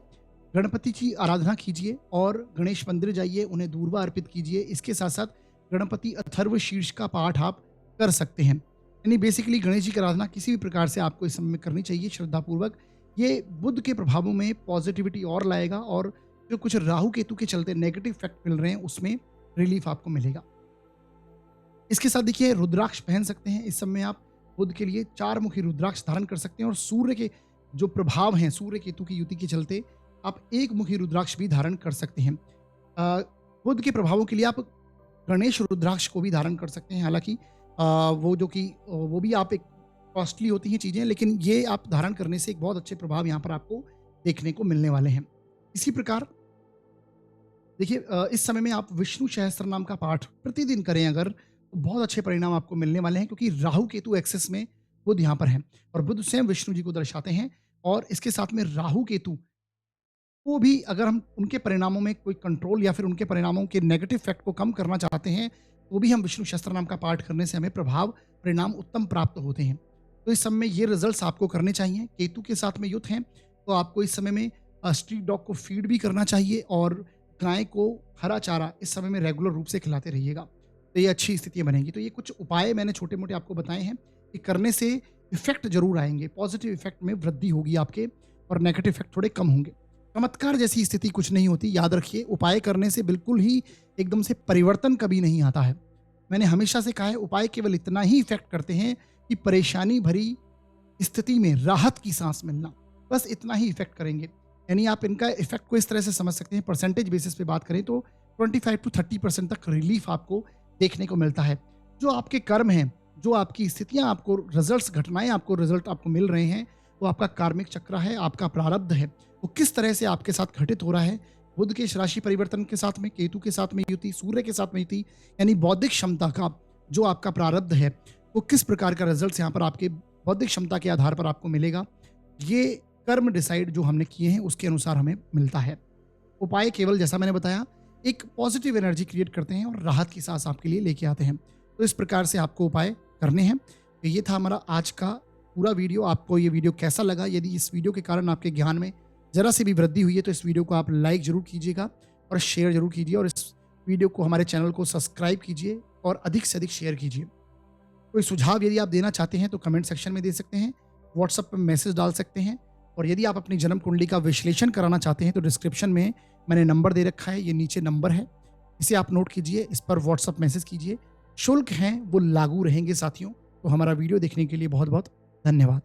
गणपति की आराधना कीजिए और गणेश मंदिर जाइए, उन्हें दूर्वा अर्पित कीजिए। इसके साथ साथ गणपति अथर्व शीर्ष का पाठ आप कर सकते हैं। यानी बेसिकली गणेश जी की आराधना किसी भी प्रकार से आपको इस समय में करनी चाहिए श्रद्धापूर्वक। ये बुध के प्रभावों में पॉजिटिविटी और लाएगा और जो कुछ राहु केतु के चलते नेगेटिव इफेक्ट मिल रहे हैं उसमें रिलीफ आपको मिलेगा। इसके साथ देखिए, रुद्राक्ष पहन सकते हैं। इस समय आप बुध के लिए 4 मुखी रुद्राक्ष धारण कर सकते हैं और सूर्य के जो प्रभाव हैं, सूर्य केतु की युति के चलते आप 1 मुखी रुद्राक्ष भी धारण कर सकते हैं। बुध के प्रभावों के लिए आप गणेश रुद्राक्ष को भी धारण कर सकते हैं। हालांकि वो भी आप एक कॉस्टली होती हैं चीज़ें, लेकिन ये आप धारण करने से एक बहुत अच्छे प्रभाव यहाँ पर आपको देखने को मिलने वाले हैं। इसी प्रकार देखिए, इस समय में आप विष्णु सहस्त्र नाम का पाठ प्रतिदिन करें अगर, तो बहुत अच्छे परिणाम आपको मिलने वाले हैं, क्योंकि राहु केतु एक्सेस में बुध यहाँ पर हैं और बुध स्वयं विष्णु जी को दर्शाते हैं। और इसके साथ में राहु केतु वो भी, अगर हम उनके परिणामों में कोई कंट्रोल या फिर उनके परिणामों के नेगेटिव इफेक्ट को कम करना चाहते हैं, तो भी हम विष्णु सहस्त्र नाम का पाठ करने से हमें परिणाम उत्तम प्राप्त होते हैं। तो इस समय में ये रिजल्ट्स आपको करने चाहिए। केतु के साथ में युत हैं तो आपको इस समय में स्ट्रीट डॉग को फीड भी करना चाहिए और गाय को हरा चारा इस समय में रेगुलर रूप से खिलाते रहिएगा, तो ये अच्छी स्थितियाँ बनेंगी। तो ये कुछ उपाय मैंने छोटे मोटे आपको बताए हैं कि करने से इफेक्ट जरूर आएंगे, पॉजिटिव इफेक्ट में वृद्धि होगी आपके और नेगेटिव इफेक्ट थोड़े कम होंगे। चमत्कार जैसी स्थिति कुछ नहीं होती, याद रखिए। उपाय करने से बिल्कुल ही एकदम से परिवर्तन कभी नहीं आता है। मैंने हमेशा से कहा है, उपाय केवल इतना ही इफेक्ट करते हैं कि परेशानी भरी स्थिति में राहत की सांस मिलना, बस इतना ही इफेक्ट करेंगे। यानी आप इनका इफेक्ट को इस तरह से समझ सकते हैं, परसेंटेज बेसिस पे बात करें तो 25 to 30% तक रिलीफ आपको देखने को मिलता है। जो आपके कर्म हैं, जो आपकी स्थितियां आपको रिजल्ट्स, घटनाएं आपको रिजल्ट आपको मिल रहे हैं, वो आपका कार्मिक चक्र है, आपका प्रारब्ध है। वो किस तरह से आपके साथ घटित हो रहा है, बुध के इस राशि परिवर्तन के साथ में, केतु के साथ में युति, सूर्य के साथ में युति, यानी बौद्धिक क्षमता का जो आपका प्रारब्ध है वो किस प्रकार का रिजल्ट यहाँ पर आपके बौद्धिक क्षमता के आधार पर आपको मिलेगा, ये कर्म डिसाइड जो हमने किए हैं उसके अनुसार हमें मिलता है। उपाय केवल जैसा मैंने बताया एक पॉजिटिव एनर्जी क्रिएट करते हैं और राहत की सांस आपके लिए लेके आते हैं। तो इस प्रकार से आपको उपाय करने हैं। तो ये था हमारा आज का पूरा वीडियो। आपको ये वीडियो कैसा लगा? यदि इस वीडियो के कारण आपके ज्ञान में जरा सी भी वृद्धि हुई है तो इस वीडियो को आप लाइक जरूर कीजिएगा और शेयर जरूर कीजिए और इस वीडियो को, हमारे चैनल को सब्सक्राइब कीजिए और अधिक से अधिक शेयर कीजिए। कोई सुझाव यदि आप देना चाहते हैं तो कमेंट सेक्शन में दे सकते हैं, व्हाट्सएप पर मैसेज डाल सकते हैं और यदि आप अपनी जन्म कुंडली का विश्लेषण कराना चाहते हैं तो डिस्क्रिप्शन में मैंने नंबर दे रखा है, ये नीचे नंबर है, इसे आप नोट कीजिए, इस पर व्हाट्सअप मैसेज कीजिए। शुल्क हैं वो लागू रहेंगे साथियों। तो हमारा वीडियो देखने के लिए बहुत बहुत धन्यवाद।